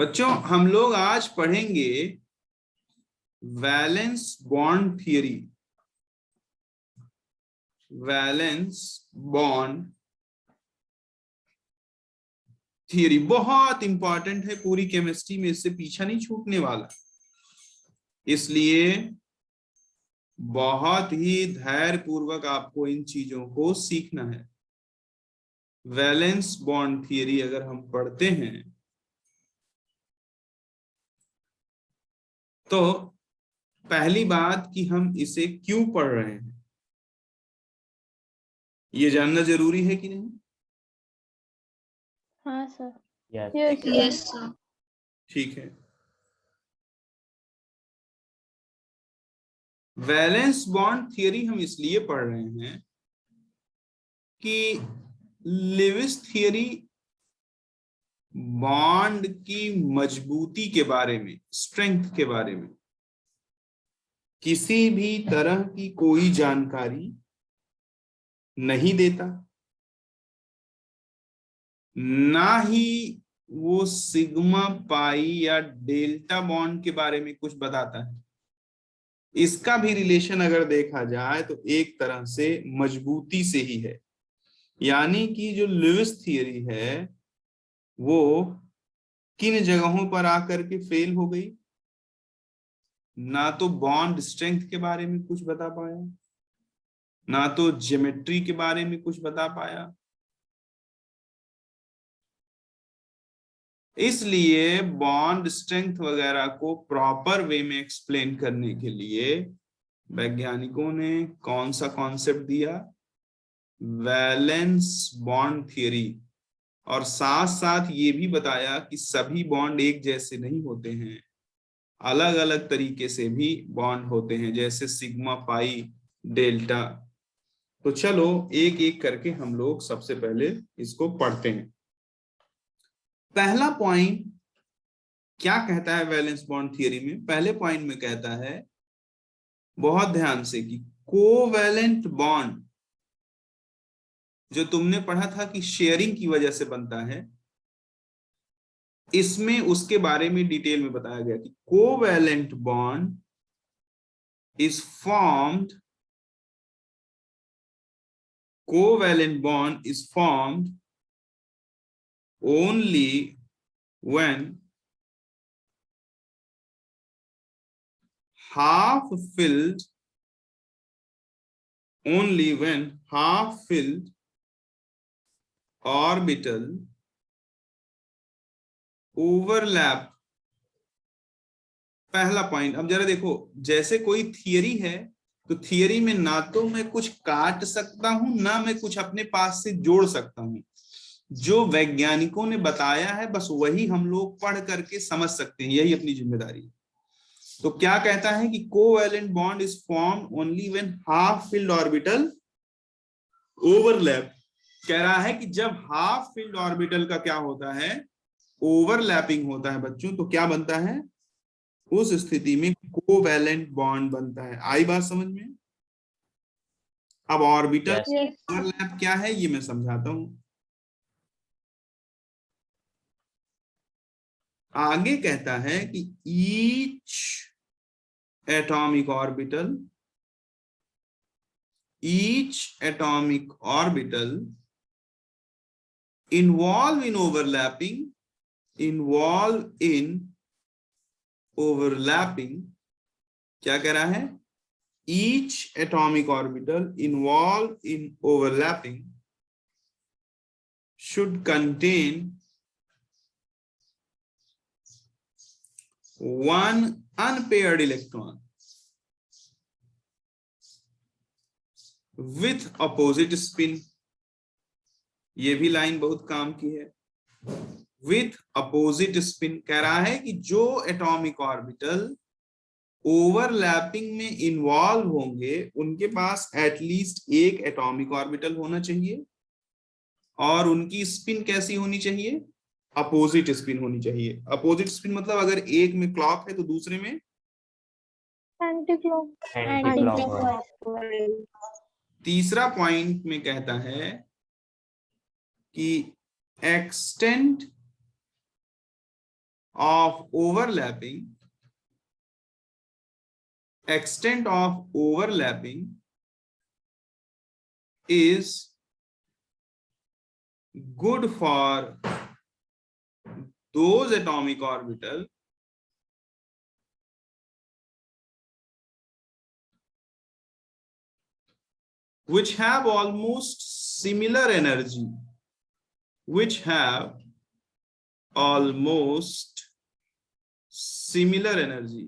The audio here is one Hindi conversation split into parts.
बच्चों हम लोग आज पढ़ेंगे valence bond theory. Valence bond theory बहुत इंपॉर्टेंट है, पूरी केमिस्ट्री में इससे पीछा नहीं छूटने वाला, इसलिए बहुत ही धैर्य पूर्वक आपको इन चीजों को सीखना है। वैलेंस बॉन्ड थियरी अगर हम पढ़ते हैं तो पहली बात कि हम इसे क्यों पढ़ रहे हैं ये जानना जरूरी है कि नहीं? हाँ सर। Yes sir. ठीक है। वैलेंस बॉन्ड थियरी हम इसलिए पढ़ रहे हैं कि लिविस थियरी बॉन्ड की मजबूती के बारे में, स्ट्रेंथ के बारे में किसी भी तरह की कोई जानकारी नहीं देता, ना ही वो सिग्मा पाई या डेल्टा बॉन्ड के बारे में कुछ बताता है। इसका भी रिलेशन अगर देखा जाए तो एक तरह से मजबूती से ही है, यानी कि जो लिविस थियरी है वो किन जगहों पर आकर के फेल हो गई, ना तो बॉन्ड स्ट्रेंथ के बारे में कुछ बता पाया, ना तो ज्योमेट्री के बारे में कुछ बता पाया। इसलिए बॉन्ड स्ट्रेंथ वगैरह को प्रॉपर वे में एक्सप्लेन करने के लिए वैज्ञानिकों ने कौन सा कॉन्सेप्ट दिया, वैलेंस बॉन्ड थियरी। और साथ साथ ये भी बताया कि सभी बॉन्ड एक जैसे नहीं होते हैं, अलग अलग तरीके से भी बॉन्ड होते हैं, जैसे सिग्मा पाई डेल्टा। तो चलो एक एक करके हम लोग सबसे पहले इसको पढ़ते हैं। पहला पॉइंट क्या कहता है वैलेंस बॉन्ड थियरी में? पहले पॉइंट में कहता है, बहुत ध्यान से, कि कोवैलेंट बॉन्ड जो तुमने पढ़ा था कि शेयरिंग की वजह से बनता है, इसमें उसके बारे में डिटेल में बताया गया कि covalent bond is formed, covalent bond is formed only when half filled orbital overlap। पहला पॉइंट, अब जरा देखो, जैसे कोई थियरी है तो थियरी में ना तो मैं कुछ काट सकता हूं, ना मैं कुछ अपने पास से जोड़ सकता हूं। जो वैज्ञानिकों ने बताया है बस वही हम लोग पढ़ करके समझ सकते हैं, यही अपनी जिम्मेदारी है। तो क्या कहता है कि covalent bond is formed only when half filled orbital overlap. कह रहा है कि जब हाफ फिल्ड ऑर्बिटल का क्या होता है, ओवरलैपिंग होता है बच्चों, तो क्या बनता है, उस स्थिति में कोवैलेंट बॉन्ड बनता है। आई बात समझ में? अब ऑर्बिटल ओवरलैप क्या है ये मैं समझाता हूं। आगे कहता है कि each atomic orbital involve in overlapping, क्या कह रहा है, each atomic orbital involved in overlapping should contain one unpaired electron with opposite spin। ये भी लाइन बहुत काम की है, with opposite spin। कह रहा है कि जो एटॉमिक ऑर्बिटल ओवरलैपिंग में इन्वॉल्व होंगे उनके पास एटलीस्ट एक एटॉमिक ऑर्बिटल होना चाहिए, और उनकी स्पिन कैसी होनी चाहिए, अपोजिट स्पिन होनी चाहिए। अपोजिट स्पिन मतलब अगर एक में क्लॉक है तो दूसरे में एंटी क्लॉक। तीसरा पॉइंट में कहता है कि extent of overlapping, extent of overlapping is good for those atomic orbital which have almost similar energy, which have almost similar energy.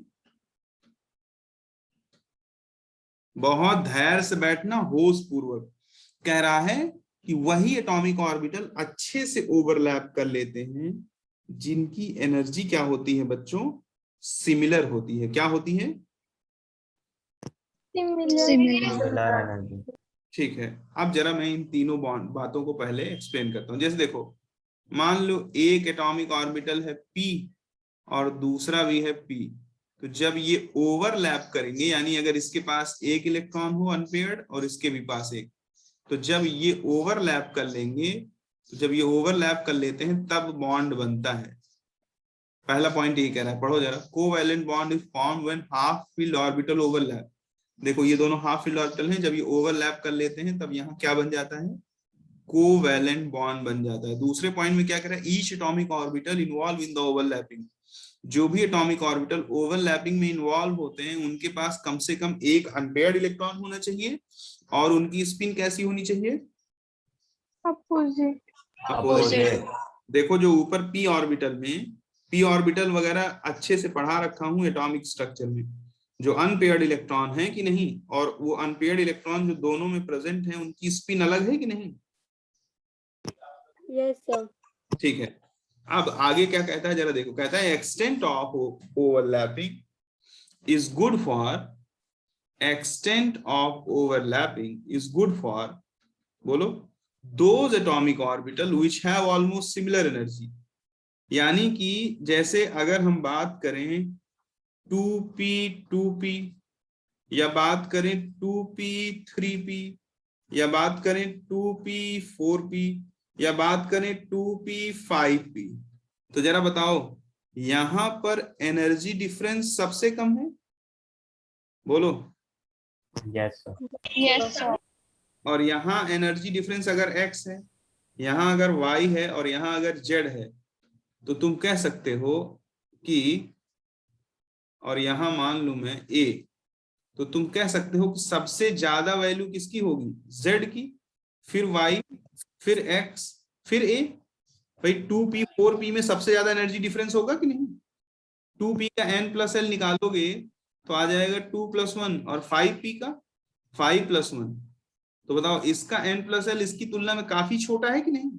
बहुत धैर्य से बैठना, होश पूर्वक कह रहा है कि वही एटॉमिक ऑर्बिटल अच्छे से ओवरलैप कर लेते हैं जिनकी एनर्जी क्या होती है बच्चों, सिमिलर होती है। क्या होती है? Similar energy. ठीक है, अब जरा मैं इन तीनों बातों को पहले एक्सप्लेन करता हूं। जैसे देखो, मान लो एक एटॉमिक ऑर्बिटल है P और दूसरा भी है P, तो जब ये ओवरलैप करेंगे, यानी अगर इसके पास एक इलेक्ट्रॉन हो अनपेयर्ड और इसके भी पास एक, तो जब ये ओवरलैप कर लेंगे, तो जब ये ओवरलैप कर लेते हैं तब बॉन्ड बनता है। पहला पॉइंट ये कह रहा है, पढ़ो जरा। Covalent bond is formed when half filled orbital overlap. देखो ये दोनों हाफ फिल्ड ऑर्बिटल हैं, जब ये ओवरलैप कर लेते हैं तब यहाँ क्या बन जाता है? कोवैलेंट बॉन्ड बन जाता है। दूसरे पॉइंट में क्या कह रहा है? Each atomic orbital involve in the overlapping. जो भी एटॉमिक ऑर्बिटल ओवरलैपिंग में इन्वॉल्व होते हैं उनके पास कम से कम एक अनपेयर्ड इलेक्ट्रॉन होना चाहिए और उनकी स्पिन कैसी होनी चाहिए? अपोजिट। देखो जो ऊपर p ऑर्बिटल में, p ऑर्बिटल वगैरह अच्छे से पढ़ा रखा हूं एटॉमिक स्ट्रक्चर में, जो अनपेयर्ड इलेक्ट्रॉन है कि नहीं, और वो अनपेयर्ड इलेक्ट्रॉन जो दोनों में प्रेजेंट है उनकी स्पिन अलग है कि नहीं? Yes sir. ठीक है, अब आगे क्या कहता है जरा देखो। कहता है extent of overlapping is good for, extent of overlapping is good for, बोलो, those atomic orbital which have almost similar energy। यानी कि जैसे अगर हम बात करें 2p 2p, या बात करें 2p 3p, या बात करें 2p 4p, या बात करें 2p 5p, तो जरा बताओ यहां पर एनर्जी डिफरेंस सबसे कम है? बोलो। Yes sir. Yes sir. और यहाँ एनर्जी डिफरेंस अगर x है, यहाँ अगर y है और यहाँ अगर z है, तो तुम कह सकते हो कि, और यहाँ मान लूं मैं a, तो तुम कह सकते हो कि सबसे ज्यादा वैल्यू किसकी होगी? z की, फिर y, फिर x, फिर a। भाई 2p 4p में सबसे ज्यादा एनर्जी डिफरेंस होगा कि नहीं? 2p का n+l निकालोगे तो आ जाएगा 2 + 1, और 5p का 5 + 1, तो बताओ इसका n+l इसकी तुलना में काफी छोटा है कि नहीं?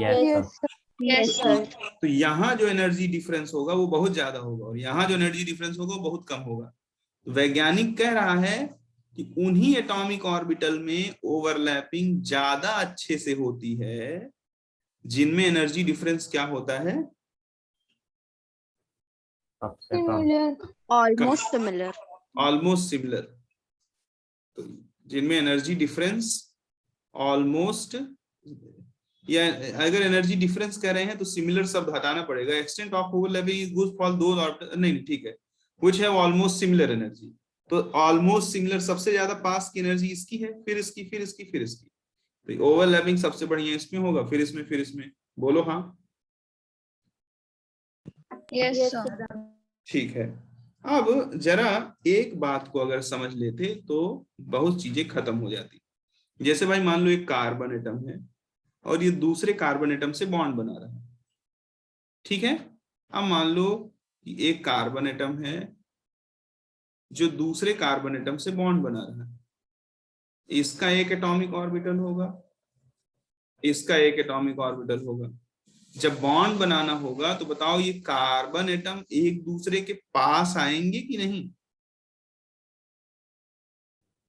Yes sir. Yes sir. तो यहाँ जो एनर्जी डिफरेंस होगा वो बहुत ज्यादा होगा और यहाँ जो एनर्जी डिफरेंस होगा वो बहुत कम होगा। तो वैज्ञानिक कह रहा है कि उन्हीं एटॉमिक ऑर्बिटल में ओवरलैपिंग ज्यादा अच्छे से होती है जिनमें एनर्जी डिफरेंस क्या होता है? Almost similar. Almost similar. तो जिनमें एनर्जी डिफरेंस ऑलमोस्ट, या अगर एनर्जी डिफरेंस कह रहे हैं तो सिमिलर शब्द हटाना पड़ेगा। Extent of overlapping is good for those orbital, नहीं ठीक है, which have almost similar energy. तो ऑलमोस्ट सिमिलर सबसे ज्यादा पास की एनर्जी इसकी है, फिर इसकी, फिर इसकी, फिर इसकी। तो ओवरलैपिंग सबसे बढ़िया इसमें होगा, फिर इसमें, फिर इसमें। बोलो हाँ। Yes sir. ठीक है, अब जरा एक बात को अगर समझ लेते तो बहुत चीजें खत्म हो जाती। जैसे भाई मान लो एक कार्बन एटम है और ये दूसरे कार्बन एटम से बॉन्ड बना रहा है, ठीक है। अब मान लो कि एक कार्बन एटम है जो दूसरे कार्बन एटम से बॉन्ड बना रहा है, इसका एक एटॉमिक ऑर्बिटल होगा, इसका एक एटॉमिक ऑर्बिटल होगा। जब बॉन्ड बनाना होगा तो बताओ ये कार्बन एटम एक दूसरे के पास आएंगे कि नहीं?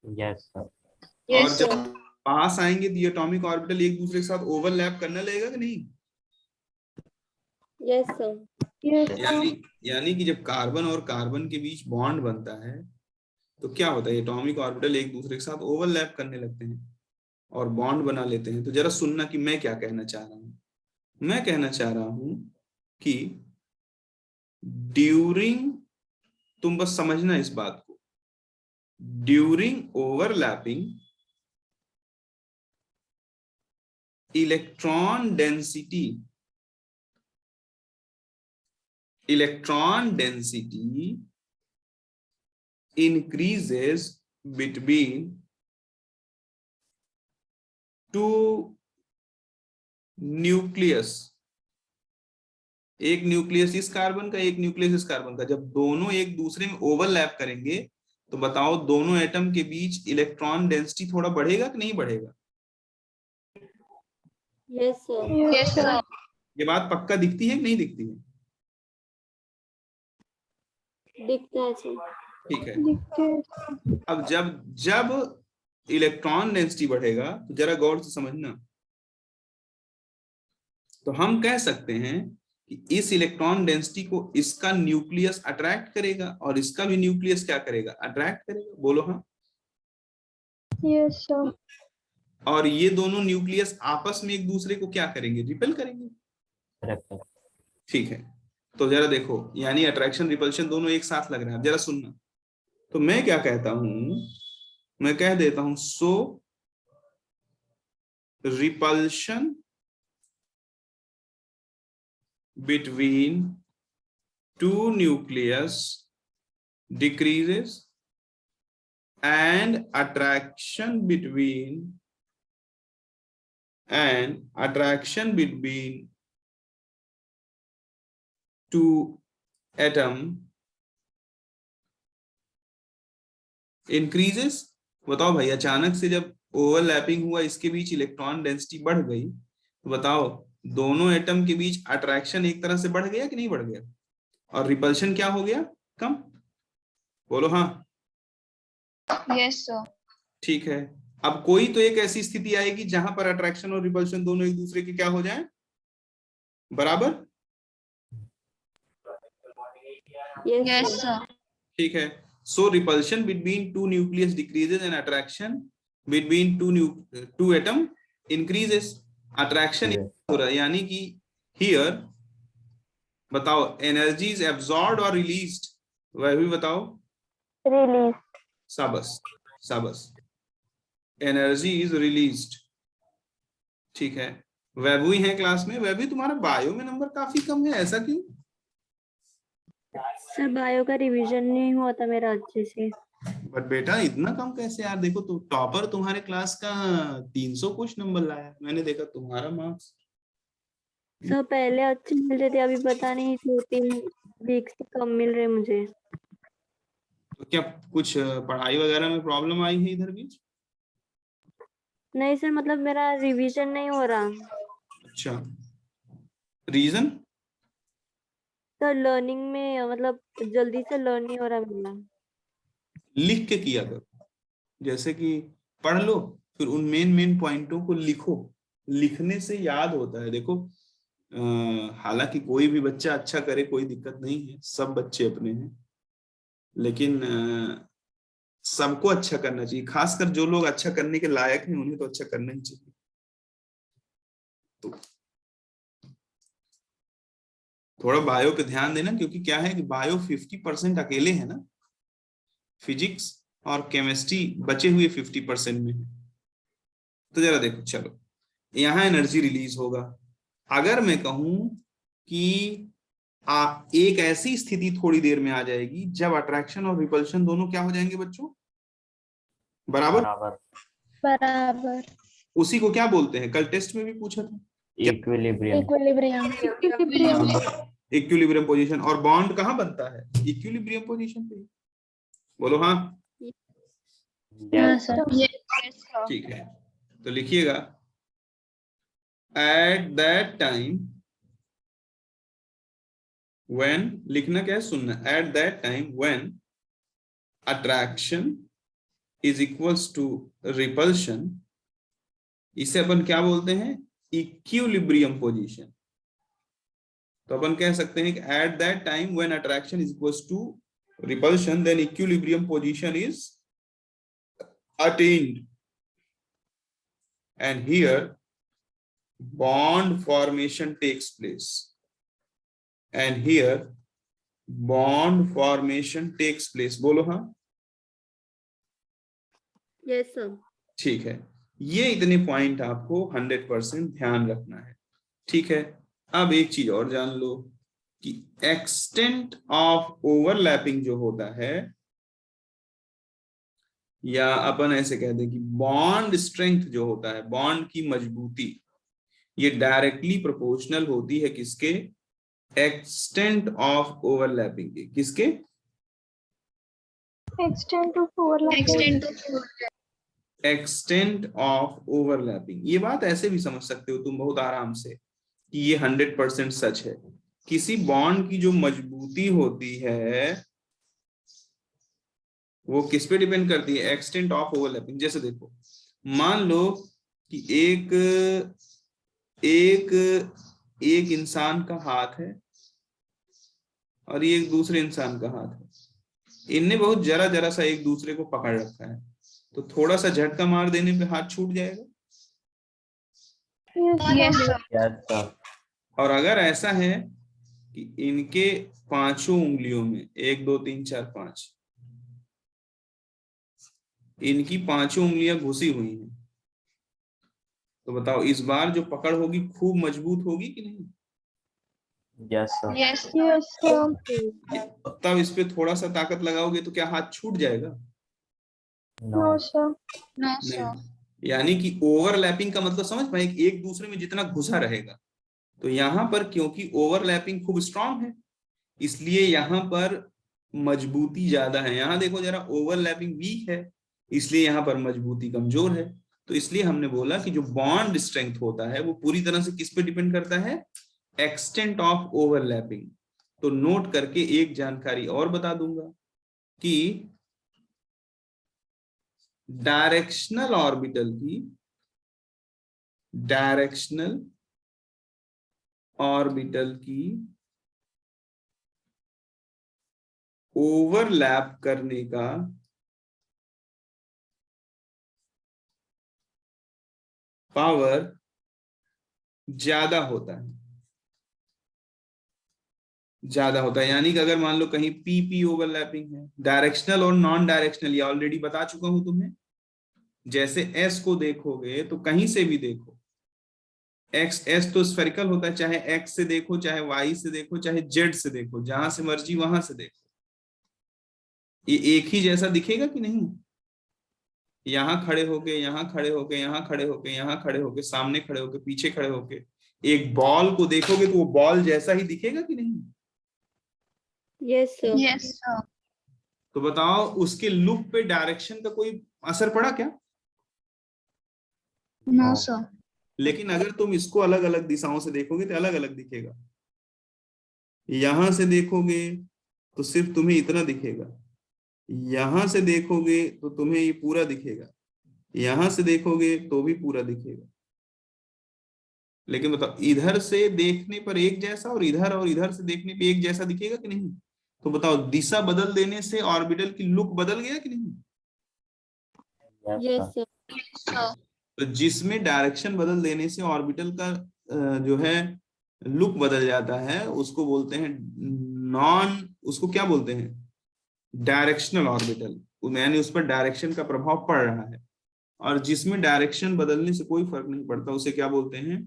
Yes sir. और जब पास आएंगे तो ये एटॉमिक ऑर्बिटल एक दूसरे के साथ ओवरलैप करने लगेगा कि नहीं? Yes sir. यानी कि जब कार्बन और कार्बन के बीच बॉन्ड बनता है तो क्या होता है? एटॉमिक ऑर्बिटल एक दूसरे के साथ ओवरलैप करने लगते हैं और बॉन्ड बना लेते हैं। तो जरा सुनना कि मैं क्या कहना चाह रहा हूं। मैं कहना चाह रहा हूं कि ड्यूरिंग, तुम बस समझना इस बात को, during overlapping electron density increases between two nucleus, एक न्यूक्लियस इस कार्बन का, एक न्यूक्लियस इस कार्बन का, जब दोनों एक दूसरे में ओवरलैप करेंगे तो बताओ दोनों एटम के बीच इलेक्ट्रॉन डेंसिटी थोड़ा बढ़ेगा कि नहीं बढ़ेगा? Yes sir. Yes sir. ये बात पक्का दिखती है कि नहीं दिखती है? दिखता है सर। ठीक है। अब जब जब इलेक्ट्रॉन डेंसिटी बढ़ेगा तो जरा गौर से समझना, तो हम कह सकते हैं कि इस इलेक्ट्रॉन डेंसिटी को इसका न्यूक्लियस अट्रैक्ट करेगा और इसका भी न्यूक्लियस क्या करेगा? अट्रैक्ट करेगा। बोलो हाँ। Yes sir. और ये दोनों न्यूक्लियस आपस में एक दूसरे को क्या करेंगे? रिपेल करेंगे। Correct. ठीक है, तो जरा देखो, यानी अट्रैक्शन रिपल्शन दोनों एक साथ लग रहे हैं। जरा सुनना, तो मैं क्या कहता हूं, मैं कह देता हूं सो repulsion between two nucleus decreases and attraction between two atom increases। बताओ भाई, अचानक से जब ओवरलैपिंग हुआ, इसके बीच इलेक्ट्रॉन डेंसिटी बढ़ गई, तो बताओ दोनों एटम के बीच अट्रैक्शन एक तरह से बढ़ गया कि नहीं बढ़ गया? और रिपल्शन क्या हो गया? कम। बोलो हाँ। Yes sir. ठीक है, अब कोई तो एक ऐसी स्थिति आएगी जहां पर अट्रैक्शन और रिपल्शन दोनों एक दूसरे के क्या हो जाए? बराबर। Yes sir. ठीक है, so repulsion between two nucleus decreases and attraction between two atom increases. Attraction हो रहा है, यानी कि हियर बताओ energy is absorbed or released? वह भी बताओ। रिलीज। शाबाश शाबाश, एनर्जी इज रिलीज्ड। ठीक है, वैभव ही है क्लास में। वैभव तुम्हारा बायो में नंबर काफी कम है, ऐसा क्यों? सर बायो का रिवीजन नहीं हुआ था मेरा अच्छे से। बट बेटा इतना कम कैसे यार? देखो तो टॉपर तुम्हारे क्लास का 300 कुछ नंबर लाया, मैंने देखा तुम्हारा मार्क्स। सर पहले अच्छे मिलते थे, अभी पता नहीं 2-3 वीक से कम मिल रहे मुझे। तो क्या कुछ पढ़ाई वगैरह में प्रॉब्लम आई है इधर बीच? नहीं सर, मतलब मेरा रिवीजन नहीं हो रहा। अच्छा, रीजन? सर लर्निंग में मतलब जल्दी से लर्न नहीं हो रहा मेरा। लिख के किया करो, जैसे कि पढ़ लो फिर उन मेन मेन पॉइंटों को लिखो, लिखने से याद होता है। देखो हालांकि कोई भी बच्चा अच्छा करे कोई दिक्कत नहीं है, सब बच्चे अपने हैं, लेकिन सबको अच्छा करना चाहिए, खासकर जो लोग अच्छा करने के लायक हैं उन्हें तो अच्छा करना ही चाहिए। तो थोड़ा बायो पे ध्यान देना, क्योंकि क्या है कि बायो 50% अकेले है ना, फिजिक्स और केमिस्ट्री बचे हुए 50% में है। तो जरा देखो, चलो यहां एनर्जी रिलीज होगा। अगर मैं कहूं कि एक ऐसी स्थिति थोड़ी देर में आ जाएगी जब अट्रैक्शन और रिपल्शन दोनों क्या हो जाएंगे बच्चों? बराबर। बराबर। बराबर। उसी को क्या बोलते हैं? कल टेस्ट में भी पूछा था, Equilibrium. इक्विलिब्रियम। Equilibrium position. और बॉन्ड कहाँ बनता है? इक्विलिब्रियम पोजीशन पे। बोलो हाँ। Yes, sir. Yes sir. ठीक है, तो लिखिएगा एट दैट टाइम व्हेन, लिखना क्या है? सुनना। At that time when attraction is equals to repulsion, इसे अपन क्या बोलते हैं? Equilibrium position. तो अपन कह सकते हैं कि at that time when attraction is equals to repulsion then equilibrium position is attained, and here bond formation takes place। and here bond formation takes place. बोलो हाँ। Yes sir. ठीक है, ये इतने पॉइंट आपको 100% ध्यान रखना है। ठीक है, अब एक चीज और जान लो कि एक्सटेंट ऑफ ओवरलैपिंग जो होता है, या अपन ऐसे कह दें कि बॉन्ड स्ट्रेंथ जो होता है, बॉन्ड की मजबूती, ये डायरेक्टली प्रोपोर्शनल होती है किसके? एक्सटेंट ऑफ ओवरलैपिंग के। किसके? Extent of overlapping. Extent of extent of overlapping. ये बात ऐसे भी समझ सकते हो तुम बहुत आराम से कि ये 100% सच है। किसी बॉन्ड की जो मजबूती होती है वो किस पे डिपेंड करती है? Extent of overlapping. जैसे देखो, मान लो कि एक इंसान का हाथ है और ये एक दूसरे इंसान का हाथ है। इनने बहुत जरा जरा सा एक दूसरे को पकड़ रखा है, तो थोड़ा सा झटका मार देने पे हाथ छूट जाएगा। Yes, sir. Yes, sir. और अगर ऐसा है कि इनके पांचों उंगलियों में 1 2 3 4 5, इनकी पांचों उंगलियां घुसी हुई हैं, तो बताओ इस बार जो पकड़ होगी खूब मजबूत होगी कि नहीं? Yes, sir. Yes, yes sir. तब इस पे थोड़ा सा ताकत लगाओगे तो क्या हाथ छूट जाएगा? No No. Sir. no, sir. नहीं। यानी कि ओवरलैपिंग का मतलब समझ पाए, एक दूसरे में जितना घुसा रहेगा। तो यहां पर क्योंकि ओवरलैपिंग खूब स्ट्रांग है, इसलिए यहां पर मजबूती ज्यादा है। यहां देखो जरा, ओवरलैपिंग वीक है, इसलिए यहां पर मजबूती कमजोर है। तो इसलिए हमने बोला कि जो बॉन्ड स्ट्रेंथ होता है वो पूरी तरह से किस पे डिपेंड करता है? Extent of overlapping. तो नोट करके एक जानकारी और बता दूंगा कि डायरेक्शनल ऑर्बिटल की ओवरलैप करने का पावर ज्यादा होता है। यानी कि अगर मान लो कहीं पी ओवरलैपिंग है, डायरेक्शनल और नॉन डायरेक्शनल, ये ऑलरेडी बता चुका हूं तुम्हें। जैसे एस को देखोगे तो कहीं से भी देखो, एक्स एस तो स्फेरिकल होता है, चाहे एक्स से देखो, चाहे वाई से देखो, चाहे जेड से देखो, जहां से मर्जी वहां से देखो, ये एक ही जैसा दिखेगा कि नहीं? यहां खड़े होके, यहां खड़े होके, यहां खड़े होके, यहां खड़े होके, सामने खड़े होके, पीछे खड़े होके एक बॉल को देखोगे तो वो बॉल जैसा ही दिखेगा कि नहीं? Yes sir. Yes, sir. तो बताओ उसके लुक पे डायरेक्शन का कोई असर पड़ा क्या? No, sir. लेकिन अगर तुम इसको अलग अलग दिशाओं से देखोगे तो अलग अलग दिखेगा। यहां से देखोगे तो सिर्फ तुम्हें इतना दिखेगा, यहां से देखोगे तो तुम्हें ये पूरा दिखेगा, यहां से देखोगे तो भी पूरा दिखेगा। लेकिन बताओ इधर से देखने पर एक जैसा और इधर से देखने पे एक जैसा दिखेगा कि नहीं? तो बताओ दिशा बदल देने से ऑर्बिटल की लुक बदल गया कि नहीं? Yes, yes sir. Sir. Yes, sir. तो जिसमें डायरेक्शन बदल देने से ऑर्बिटल का जो है लुक बदल जाता है, उसको बोलते हैं उसको क्या बोलते हैं? Directional orbital. यानी उस पर डायरेक्शन का प्रभाव पड़ रहा है। और जिसमें डायरेक्शन बदलने से कोई फर्क नहीं पड़ता, उसे क्या बोलते हैं?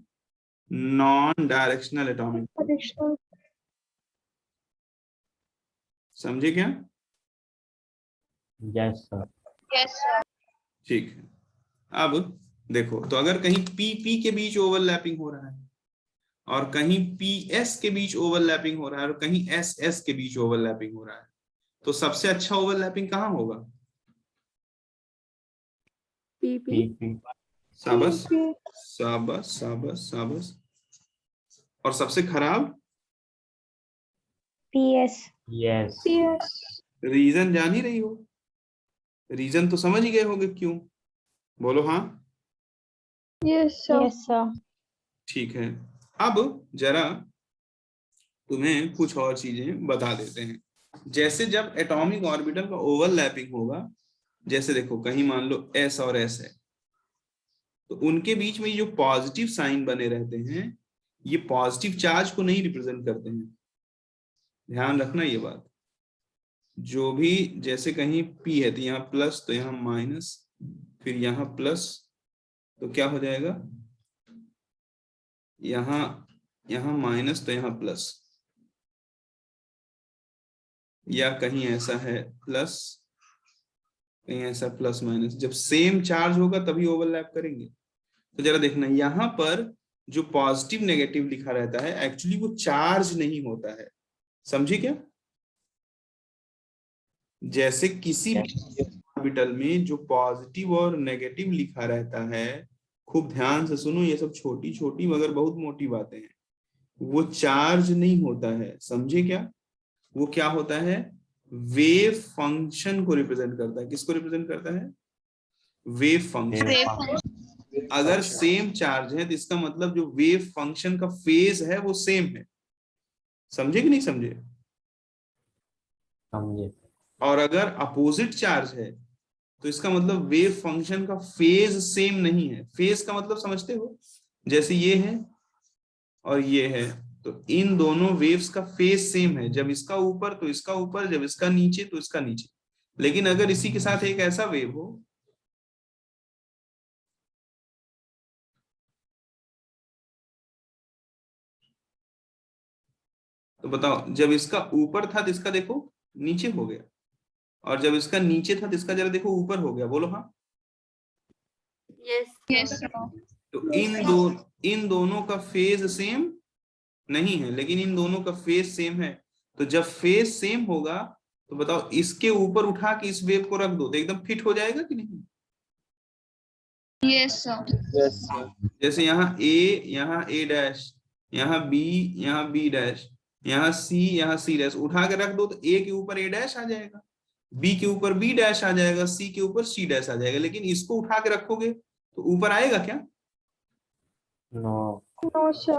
Non directional atomic. समझे क्या? Yes, sir. Yes, sir. ठीक है। अब देखो, तो अगर कहीं पी के बीच ओवरलैपिंग हो रहा है और कहीं PS के बीच ओवरलैपिंग हो रहा है और कहीं SS के बीच ओवरलैपिंग हो रहा है, तो सबसे अच्छा ओवरलैपिंग कहाँ होगा? पी। PP. शाबाश शाबाश शाबाश शाबाश। और सबसे खराब? PS। Yes. रीजन जान ही रही हो, रीजन तो समझ ही गए होगे क्यों। बोलो हाँ। Yes sir. ठीक है, अब जरा तुम्हें कुछ और चीजें बता देते हैं। जैसे जब एटॉमिक ऑर्बिटल का ओवरलैपिंग होगा, जैसे देखो कहीं मान लो S और S है, तो उनके बीच में जो पॉजिटिव साइन बने रहते हैं, ये पॉजिटिव चार्ज को नहीं रिप्रेजेंट करते हैं, ध्यान रखना ये बात, जो भी जैसे कहीं P है तो यहाँ प्लस तो यहाँ माइनस, फिर यहाँ प्लस तो क्या हो जाएगा, यहाँ माइनस तो यहाँ प्लस, या कहीं ऐसा है प्लस, कहीं ऐसा प्लस माइनस। जब सेम चार्ज होगा तभी ओवरलैप करेंगे। तो जरा देखना, यहाँ पर जो पॉजिटिव नेगेटिव लिखा रहता है एक्चुअली वो चार्ज नहीं होता है, समझी क्या? जैसे किसी भी ऑर्बिटल में जो पॉजिटिव और नेगेटिव लिखा रहता है, खूब ध्यान से सुनो, ये सब छोटी छोटी मगर बहुत मोटी बातें हैं, वो चार्ज नहीं होता है, समझे क्या? वो क्या होता है, वेव फंक्शन को रिप्रेजेंट करता है। किसको रिप्रेजेंट करता है? Wave function. Wave अगर function. सेम चार्ज है तो इसका मतलब जो वेव फंक्शन का फेज है वो सेम है, समझे कि नहीं समझे? समझे। और अगर अपोजिट चार्ज है तो इसका मतलब वेव फंक्शन का फेज सेम नहीं है। फेज का मतलब समझते हो, जैसे ये है और ये है, तो इन दोनों वेव्स का फेज सेम है, जब इसका ऊपर तो इसका ऊपर, जब इसका नीचे तो इसका नीचे। लेकिन अगर इसी के साथ एक ऐसा वेव हो, तो बताओ, जब इसका ऊपर था तो इसका देखो नीचे हो गया, और जब इसका नीचे था तो इसका जरा देखो ऊपर हो गया, बोलो हाँ। यस तो इन दोनों का फेज सेम नहीं है, लेकिन इन दोनों का फेज सेम है। तो जब फेज सेम होगा तो बताओ, इसके ऊपर उठा के इस वेव को रख दो तो एकदम फिट हो जाएगा कि नहीं? Yes, sir. Yes, sir. जैसे यहाँ A डैश, यहाँ B, यहाँ B डैश, यहाँ C, यहाँ C डैश, उठा के रख दो तो A के ऊपर A डैश आ जाएगा, B के ऊपर B डैश आ जाएगा, C के ऊपर C डैश आ जाएगा। लेकिन इसको उठा के रखोगे तो ऊपर आएगा क्या? No. No, sir.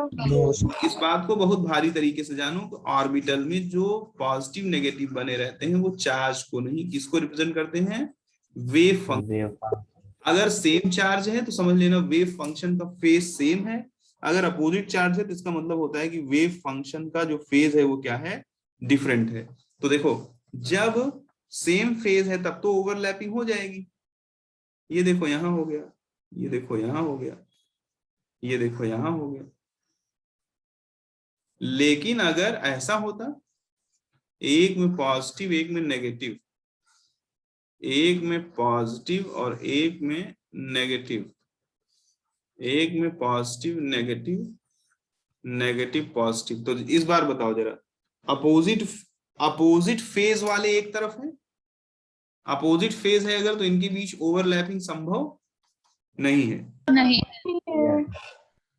इस बात को बहुत भारी तरीके से जानो, ऑर्बिटल में जो पॉजिटिव नेगेटिव बने रहते हैं वो चार्ज को नहीं, किसको रिप्रेजेंट करते हैं? Wave function. Wave function. अगर सेम चार्ज है तो समझ लेना वेव फंक्शन का फेज सेम है। अगर अपोजिट चार्ज है तो इसका मतलब होता है कि वेव फंक्शन का जो फेज है वो क्या है? डिफरेंट है। तो देखो, जब सेम फेज है तब तो ओवरलैपिंग हो जाएगी। ये देखो यहाँ हो गया, ये देखो यहाँ हो गया, ये देखो यहाँ हो गया। लेकिन अगर ऐसा होता, एक में पॉजिटिव एक में नेगेटिव, एक में पॉजिटिव और एक में नेगेटिव, एक में पॉजिटिव नेगेटिव, नेगेटिव पॉजिटिव, तो इस बार बताओ जरा, अपोजिट फेज वाले एक तरफ है, अपोजिट फेज है अगर, तो इनके बीच ओवरलैपिंग संभव नहीं है। नहीं।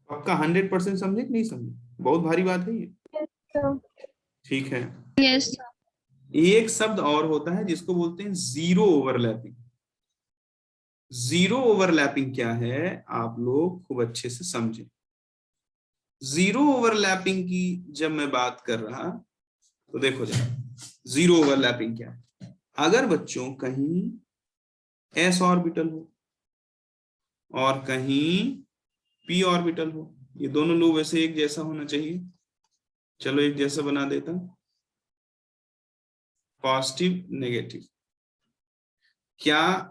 पक्का 100% समझे कि नहीं समझे? बहुत भारी बात है ये, Sir. ठीक है। Yes, sir. एक शब्द और होता है जिसको बोलते हैं जीरो ओवरलैपिंग। जीरो ओवरलैपिंग क्या है आप लोग खूब अच्छे से समझें। जीरो ओवरलैपिंग की जब मैं बात कर रहा तो देखो जरा, जीरो ओवरलैपिंग क्या है। अगर बच्चों कहीं s ऑर्बिटल हो और कहीं p ऑर्बिटल हो, ये दोनों लोग वैसे एक जैसा होना चाहिए, चलो एक जैसा बना देता, पॉजिटिव नेगेटिव, क्या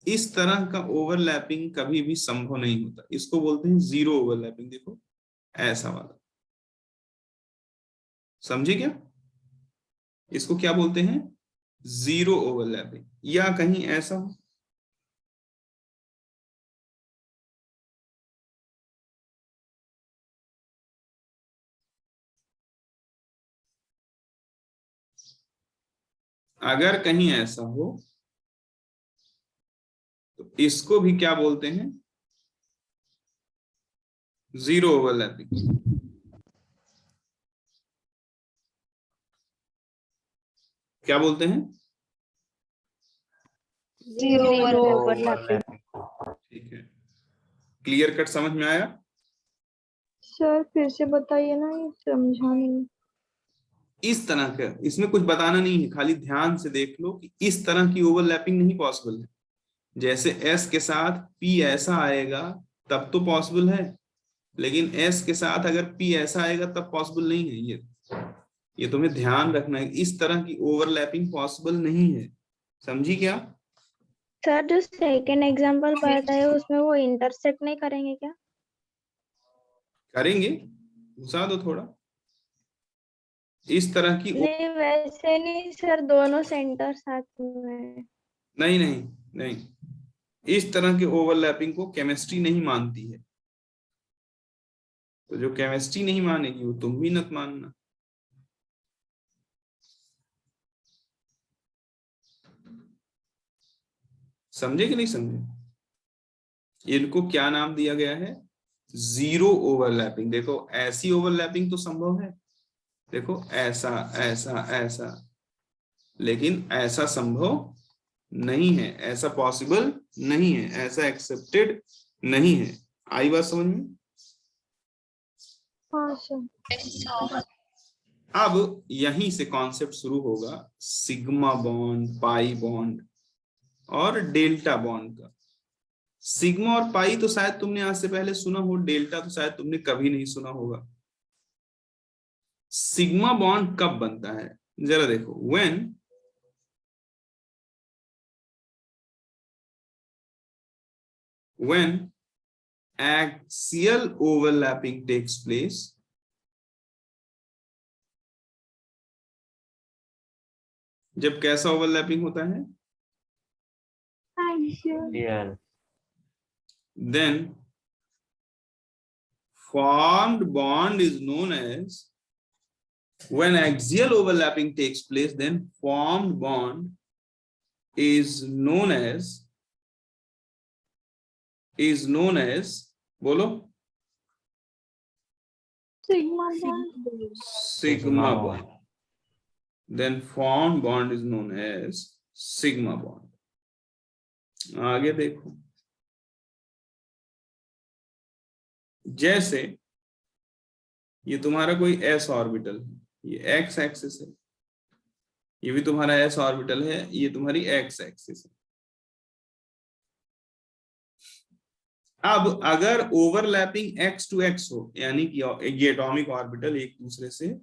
इस तरह का ओवरलैपिंग कभी भी संभव नहीं होता। इसको बोलते हैं जीरो ओवरलैपिंग। देखो ऐसा वाला, समझे क्या? इसको क्या बोलते हैं? Zero overlapping. या कहीं ऐसा हो, अगर कहीं ऐसा हो तो इसको भी क्या बोलते हैं? Zero overlapping. क्या बोलते हैं? Zero overlapping. ठीक है, क्लियर कट समझ में आया? सर फिर से बताइए ना, ये समझा नहीं। इस तरह का, इसमें कुछ बताना नहीं है, खाली ध्यान से देख लो कि इस तरह की ओवरलैपिंग नहीं पॉसिबल है। जैसे s के साथ p ऐसा आएगा तब तो पॉसिबल है, लेकिन s के साथ अगर p ऐसा आएगा तब पॉसिबल नहीं है। ये ये तुम्हें ध्यान रखना है, इस तरह की ओवरलैपिंग पॉसिबल नहीं है, समझी क्या? सर जो सेकंड एग्जांपल बताया उसमें वो इंटरसेक्ट नहीं करेंगे क्या? करेंगे, घुसा दो थोड़ा। इस तरह की नहीं वैसे नहीं सर, दोनों सेंटर साथ में। नहीं नहीं नहीं, इस तरह के ओवरलैपिंग को केमिस्ट्री नहीं मानती है। तो जो केमिस्ट्री नहीं मानेगी वो तुम भी मत मानना। समझे कि नहीं समझे? इनको क्या नाम दिया गया है? Zero overlapping. देखो ऐसी ओवरलैपिंग तो संभव है, देखो ऐसा ऐसा ऐसा, लेकिन ऐसा संभव नहीं है, ऐसा पॉसिबल नहीं है, ऐसा एक्सेप्टेड नहीं है। आई बात समझ में? हाँ सर। Yes, sir. अब यहीं से कॉन्सेप्ट शुरू होगा सिग्मा बॉन्ड, पाई बॉन्ड और डेल्टा बॉन्ड का। सिग्मा और पाई तो शायद तुमने आज से पहले सुना हो, डेल्टा तो शायद तुमने कभी नहीं सुना होगा। सिग्मा बॉन्ड कब बनता है जरा देखो, when axial overlapping takes place, जब कैसा ओवरलैपिंग होता है? Real. Then formed bond is known as, when axial overlapping takes place, then formed bond is known as बोलो, sigma bond. sigma bond. Then formed bond is known as sigma bond. आगे देखो, जैसे ये तुम्हारा कोई s ऑर्बिटल है, ये x एक्सिस है, ये भी तुम्हारा s ऑर्बिटल है, ये तुम्हारी x एक्सिस है। अब अगर ओवरलैपिंग x टू x हो, यानी कि ये एटॉमिक ऑर्बिटल एक दूसरे से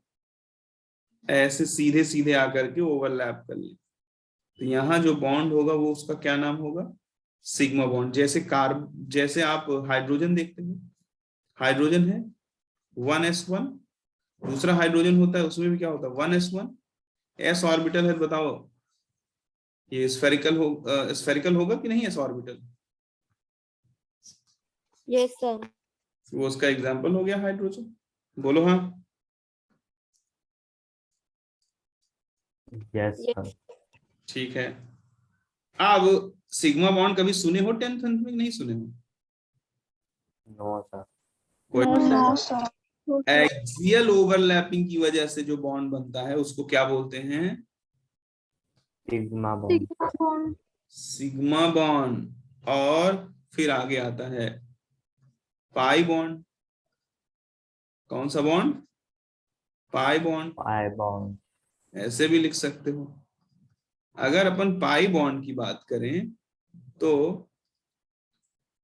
ऐसे सीधे सीधे आकर के ओवरलैप कर ले, तो यहाँ जो बॉन्ड होगा वो उसका क्या नाम होगा? Sigma bond. जैसे आप हाइड्रोजन देखते हैं, हाइड्रोजन है 1s1, दूसरा हाइड्रोजन होता है उसमें भी क्या होता है 1s1, s ऑर्बिटल है, बताओ ये स्फेरिकल होगा कि नहीं? s orbital, yes sir. वो उसका एग्जांपल हो गया हाइड्रोजन। बोलो हाँ। Yes, sir. ठीक है। अब सिग्मा बॉन्ड कभी सुने हो 10th में? नहीं सुने हो? No, sir. No, sir. Axial overlapping की वजह से जो बॉन्ड बनता है उसको क्या बोलते हैं? Sigma bond. Sigma bond. Sigma bond. और फिर आगे आता है पाई बॉन्ड। कौन सा bond? Pi bond. Pi bond. ऐसे भी लिख सकते हो। अगर अपन पाई बॉन्ड की बात करें तो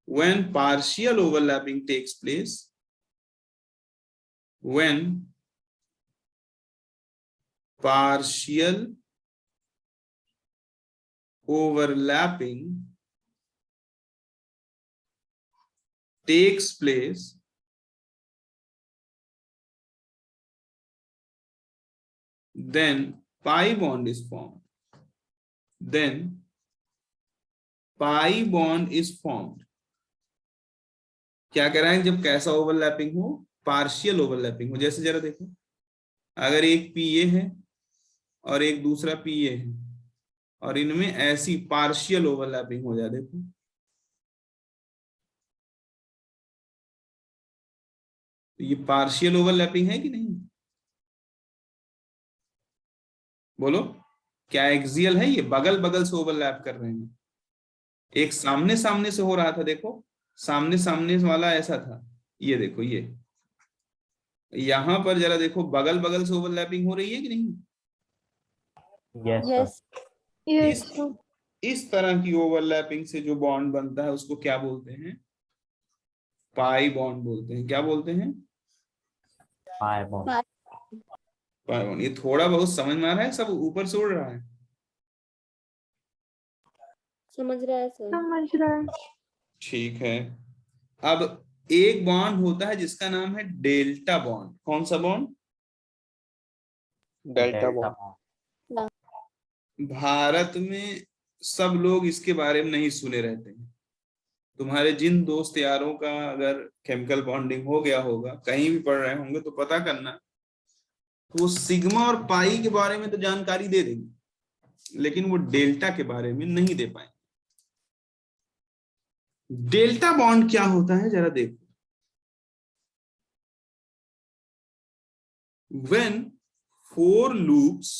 when partial overlapping takes place, when partial overlapping takes place, then pi bond is formed. Then pi bond is formed. क्या कह रहा है? जब कैसा ओवरलैपिंग हो? पार्शियल ओवरलैपिंग हो। जैसे जरा देखो, अगर एक PA है और एक दूसरा PA है और इनमें ऐसी पार्शियल ओवरलैपिंग हो जाए, देखो तो ये पार्शियल ओवरलैपिंग है कि नहीं? बोलो, क्या एक्सियल है? ये बगल बगल से ओवरलैप कर रहे हैं। एक सामने सामने से हो रहा था, देखो सामने सामने वाला ऐसा था, ये देखो ये यहां पर जरा देखो बगल बगल से ओवरलैपिंग हो रही है कि नहीं? Yes, sir. यस यस इस सर। इस तरह की ओवरलैपिंग से जो बॉन्ड बनता है उसको क्या बोलते हैं? पाई बॉन्ड बोलते हैं। क्या बोलते हैं? Pi bond. कार्बन। ये थोड़ा बहुत समझ में आ रहा है, सब ऊपर से उड़ रहा है? समझ रहा है सर। समझ रहा है। ठीक है। अब एक बॉन्ड होता है जिसका नाम है डेल्टा बॉन्ड। कौन सा bond? Delta delta bond. Bond. Bharat में सब लोग इसके बारे में नहीं सुने रहते हैं। तुम्हारे जिन दोस्त यारों का अगर केमिकल बॉन्डिंग हो गया होगा, कहीं भी पढ़ रहे होंगे, तो पता करना, तो वो सिग्मा और पाई के बारे में तो जानकारी दे देंगे, लेकिन वो डेल्टा के बारे में नहीं दे पाएंगे। डेल्टा बॉन्ड क्या होता है जरा देखो। When 4 loops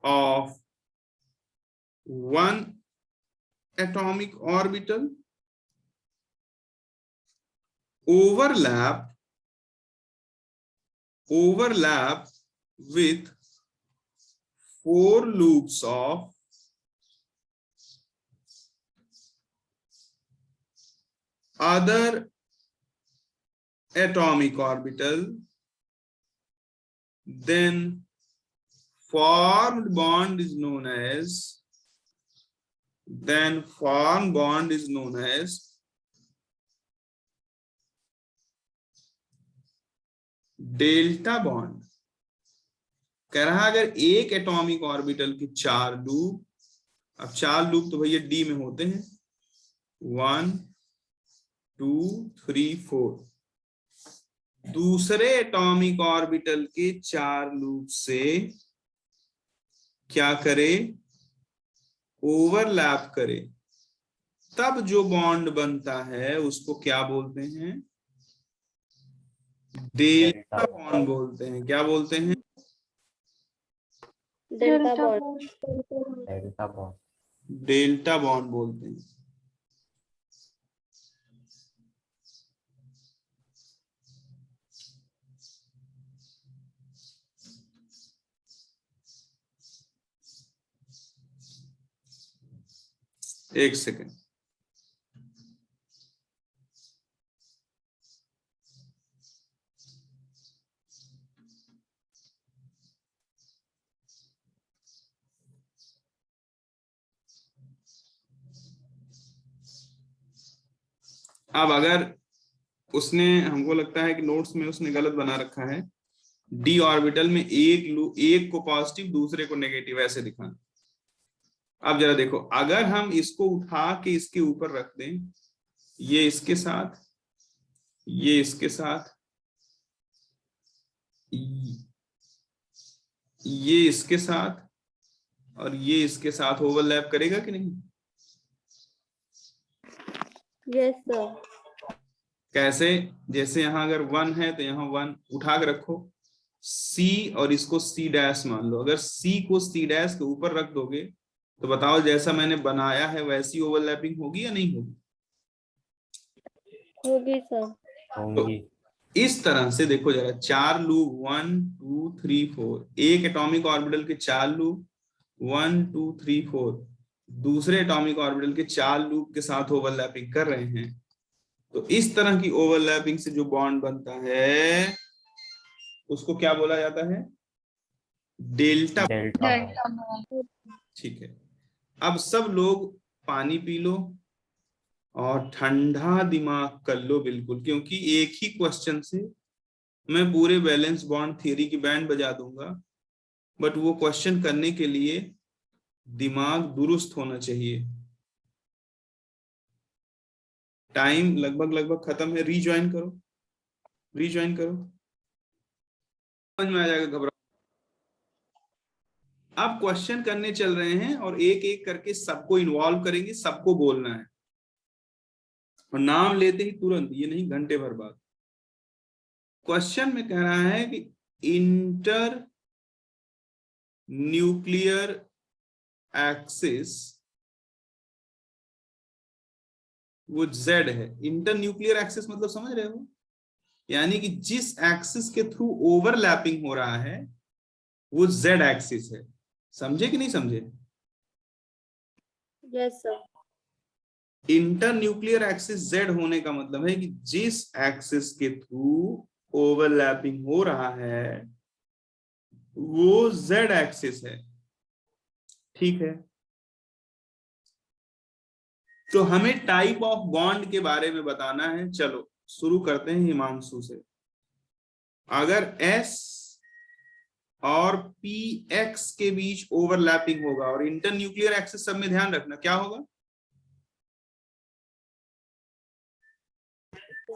of one atomic orbital overlap with 4 loops of other atomic orbital, then formed bond is known as delta bond. कह रहा है अगर एक एटॉमिक ऑर्बिटल के 4 लूप, अब 4 लूप तो भैया डी में होते हैं, 1 2 3 4, दूसरे एटॉमिक ऑर्बिटल के 4 लूप से क्या करे? ओवरलैप करे, तब जो बॉन्ड बनता है उसको क्या बोलते हैं? डेल्टा बॉन्ड बोलते हैं। क्या बोलते हैं? Delta delta bond. Bond. Delta bond. Delta bond बोलते हैं। एक सेकेंड। अब अगर उसने, हमको लगता है कि नोट्स में उसने गलत बना रखा है, डी ऑर्बिटल में एक को पॉजिटिव दूसरे को नेगेटिव ऐसे दिखाना। अब जरा देखो, अगर हम इसको उठा के इसके ऊपर रख दें, ये इसके साथ, ये इसके साथ, ये इसके साथ, और ये इसके साथ ओवरलैप करेगा कि नहीं? Yes sir. कैसे? जैसे यहां अगर 1 है तो यहां 1 उठा के रखो, सी और इसको सी डैश मान लो। अगर सी को सी डैश के ऊपर रख दोगे तो बताओ जैसा मैंने बनाया है वैसी ओवरलैपिंग होगी या नहीं होगी? होगी सर। होंगी। इस तरह से देखो जरा, 4 लूप 1 2 3 4, एक एटॉमिक ऑर्बिटल के 4 लूप 1 2 3 4 दूसरे एटॉमिक ऑर्बिटल के 4 लूप के साथ ओवरलैपिंग कर रहे हैं। तो इस तरह की ओवरलैपिंग से जो बॉन्ड बनता है उसको क्या बोला जाता है? Delta. Delta bond. Delta bond. ठीक है। अब सब लोग पानी पी लो और ठंडा दिमाग कर लो बिल्कुल, क्योंकि एक ही क्वेश्चन से मैं पूरे बैलेंस बॉन्ड थ्योरी की बैंड बजा दूंगा, बट वो क्वेश्चन करने के लिए दिमाग दुरुस्त होना चाहिए। टाइम लगभग खत्म है, रीज्वाइन करो, रीज्वाइन करो, समझ में आ जाएगा, घबराओ। अब क्वेश्चन करने चल रहे हैं और एक एक करके सबको इन्वॉल्व करेंगे, सबको बोलना है, और नाम लेते ही तुरंत, ये नहीं घंटे भर बाद। क्वेश्चन में कह रहा है कि इंटर न्यूक्लियर एक्सिस, वो Z है। इंटर न्यूक्लियर एक्सिस मतलब समझ रहे हो? यानी कि जिस एक्सिस के थ्रू ओवरलैपिंग हो रहा है वो Z एक्सिस है। समझे कि नहीं समझे? Yes sir. Inter nuclear axis Z होने का मतलब है कि जिस एक्सिस के थ्रू ओवरलैपिंग हो रहा है वो z एक्सिस है, ठीक है। तो हमें टाइप ऑफ बॉन्ड के बारे में बताना है। चलो शुरू करते हैं हिमांशु से। अगर S और PX के बीच ओवरलैपिंग होगा और इंटर न्यूक्लियर एक्सिस सब में ध्यान रखना क्या होगा?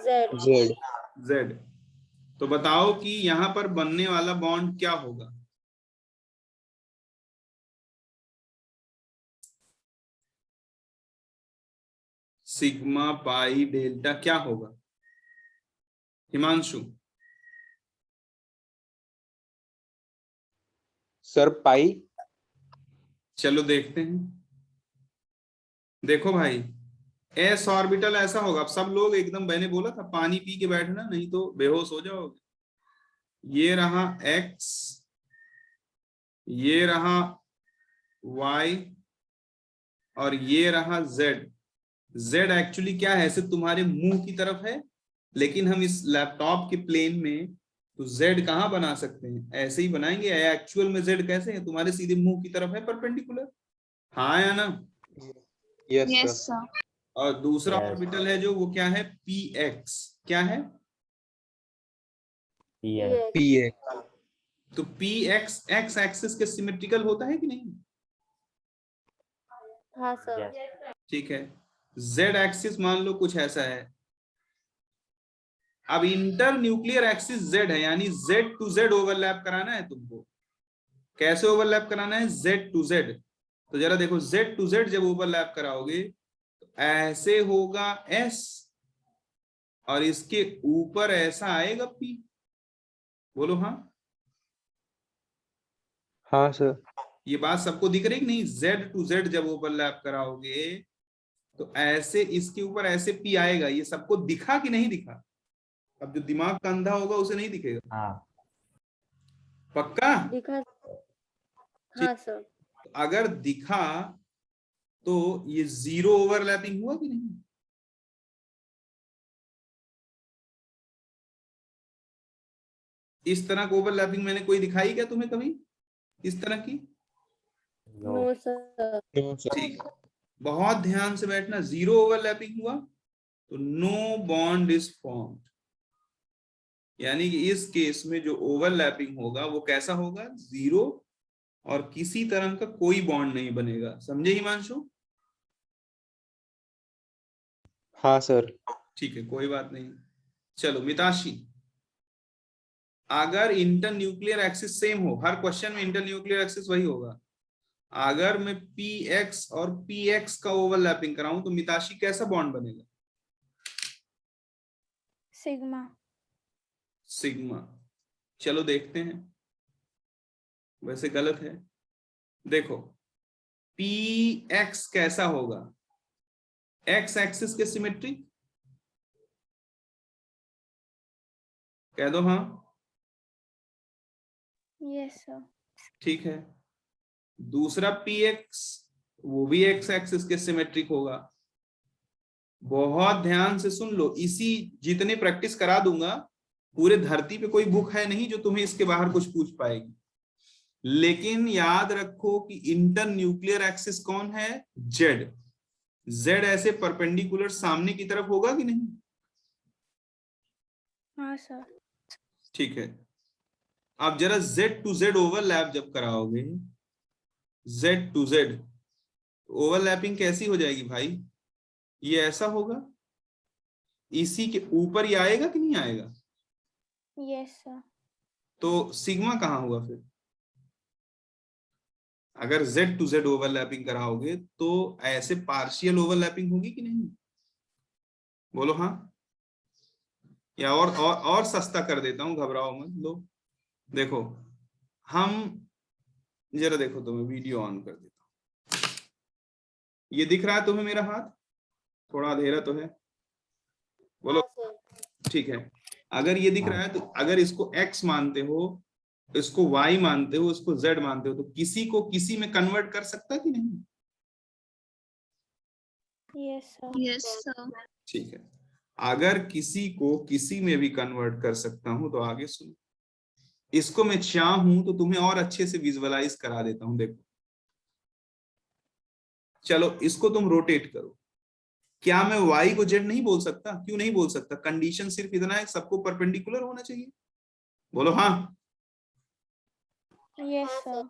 जेड। Z। तो बताओ कि यहां पर बनने वाला बॉन्ड क्या होगा? सिग्मा पाई डेल्टा क्या होगा हिमांशु? Sir pi. चलो देखते हैं। देखो भाई एस ऑर्बिटल ऐसा होगा, अब सब लोग एकदम, मैंने बोला था पानी पी के बैठना नहीं तो बेहोश हो जाओगे। ये रहा x, ये रहा y और ये रहा z। z एक्चुअली क्या है, सिर्फ तुम्हारे मुंह की तरफ है, लेकिन हम इस लैपटॉप के प्लेन में तो z कहां बना सकते हैं, ऐसे ही बनाएंगे। एक्चुअल में z कैसे है, तुम्हारे सीधे मुंह की तरफ है परपेंडिकुलर, हाँ या ना? Yes yes sir. सर। और दूसरा Yes. ऑर्बिटल है जो, वो क्या है, px। क्या है? पी तो px x एक्सिस के सिमेट्रिकल होता है कि नहीं? हाँ सर। ठीक है। z एक्सिस मान लो कुछ ऐसा है। अब इंटर न्यूक्लियर एक्सिस z है, यानी z टू z ओवरलैप कराना है तुमको। कैसे ओवरलैप कराना है? z to z। तो जरा देखो z टू z जब ओवरलैप कराओगे तो ऐसे होगा s और इसके ऊपर ऐसा आएगा p। बोलो हाँ। हाँ सर। ये बात सबको दिख रही कि नहीं? z टू z जब ओवरलैप कराओगे तो ऐसे इसके ऊपर ऐसे p आएगा। ये सबको दिखा कि नहीं दिखा? अब जो दिमाग का अंधा होगा उसे नहीं दिखेगा। हाँ। पक्का? दिखा। हाँ सर। अगर दिखा तो ये जीरो ओवरलैपिंग हुआ कि नहीं? इस तरह की ओवरलैपिंग मैंने कोई दिखाई क्या तुम्हें कभी इस तरह की? No sir. No sir. ठीक, बहुत ध्यान से बैठना। जीरो ओवरलैपिंग हुआ तो नो बॉन्ड इज फॉर्म्ड, यानी कि इस केस में जो ओवरलैपिंग होगा वो कैसा होगा? जीरो, और किसी तरह का कोई बॉन्ड नहीं बनेगा। समझे हिमांशु? हाँ सर। ठीक है, कोई बात नहीं। चलो मिताशी, अगर इंटर न्यूक्लियर एक्सिस सेम हो, हर क्वेश्चन में इंटर न्यूक्लियर एक्सिस वही होगा, अगर मैं px और px का ओवरलैपिंग कराऊं तो मिताशी कैसा बॉन्ड बनेगा? सिग्मा। सिग्मा। चलो देखते हैं, वैसे गलत है। देखो px कैसा होगा? x एक्सिस के सिमेट्रिक, कह दो हाँ। Yes sir. ठीक है। दूसरा px, वो भी x एक्सिस के सिमेट्रिक होगा। बहुत ध्यान से सुन लो, इसी जितने प्रैक्टिस करा दूंगा, पूरे धरती पे कोई बुक है नहीं जो तुम्हें इसके बाहर कुछ पूछ पाएगी। लेकिन याद रखो कि इंटर न्यूक्लियर एक्सिस कौन है? z। z ऐसे परपेंडिकुलर सामने की तरफ होगा कि नहीं? हाँ सर। ठीक है। अब जरा z टू z ओवरलैप जब कराओगे, z टू z, ओवरलैपिंग कैसी हो जाएगी भाई? ये ऐसा होगा, इसी के ऊपर ही आएगा कि नहीं आएगा? Yes sir. तो सिग्मा कहां हुआ फिर? अगर z टू z ओवरलैपिंग कराओगे तो ऐसे पार्शियल ओवरलैपिंग होगी कि नहीं? बोलो हाँ। या और सस्ता कर देता हूं, घबराओ मत। लो देखो, हम जरा देखो, तो मैं वीडियो ऑन कर देता हूं। ये दिख रहा है तुम्हें मेरा हाथ? थोड़ा अंधेरा तो है, बोलो। हाँ सर। ठीक है, अगर ये दिख रहा है तो अगर इसको x मानते हो, इसको y मानते हो, इसको z मानते हो, तो किसी को किसी में कन्वर्ट कर सकता कि नहीं? Yes sir. Yes sir. ठीक है। अगर किसी को किसी में भी कन्वर्ट कर सकता हूं तो आगे सुनो। इसको मैं चाहूं तो तुम्हें और अच्छे से विजुअलाइज करा देता हूं। देखो, चलो इसको तुम रोटेट करो। क्या मैं y को z नहीं बोल सकता? क्यों नहीं बोल सकता? कंडीशन सिर्फ इतना है, सबको परपेंडिकुलर होना चाहिए। बोलो हाँ। Yes, sir.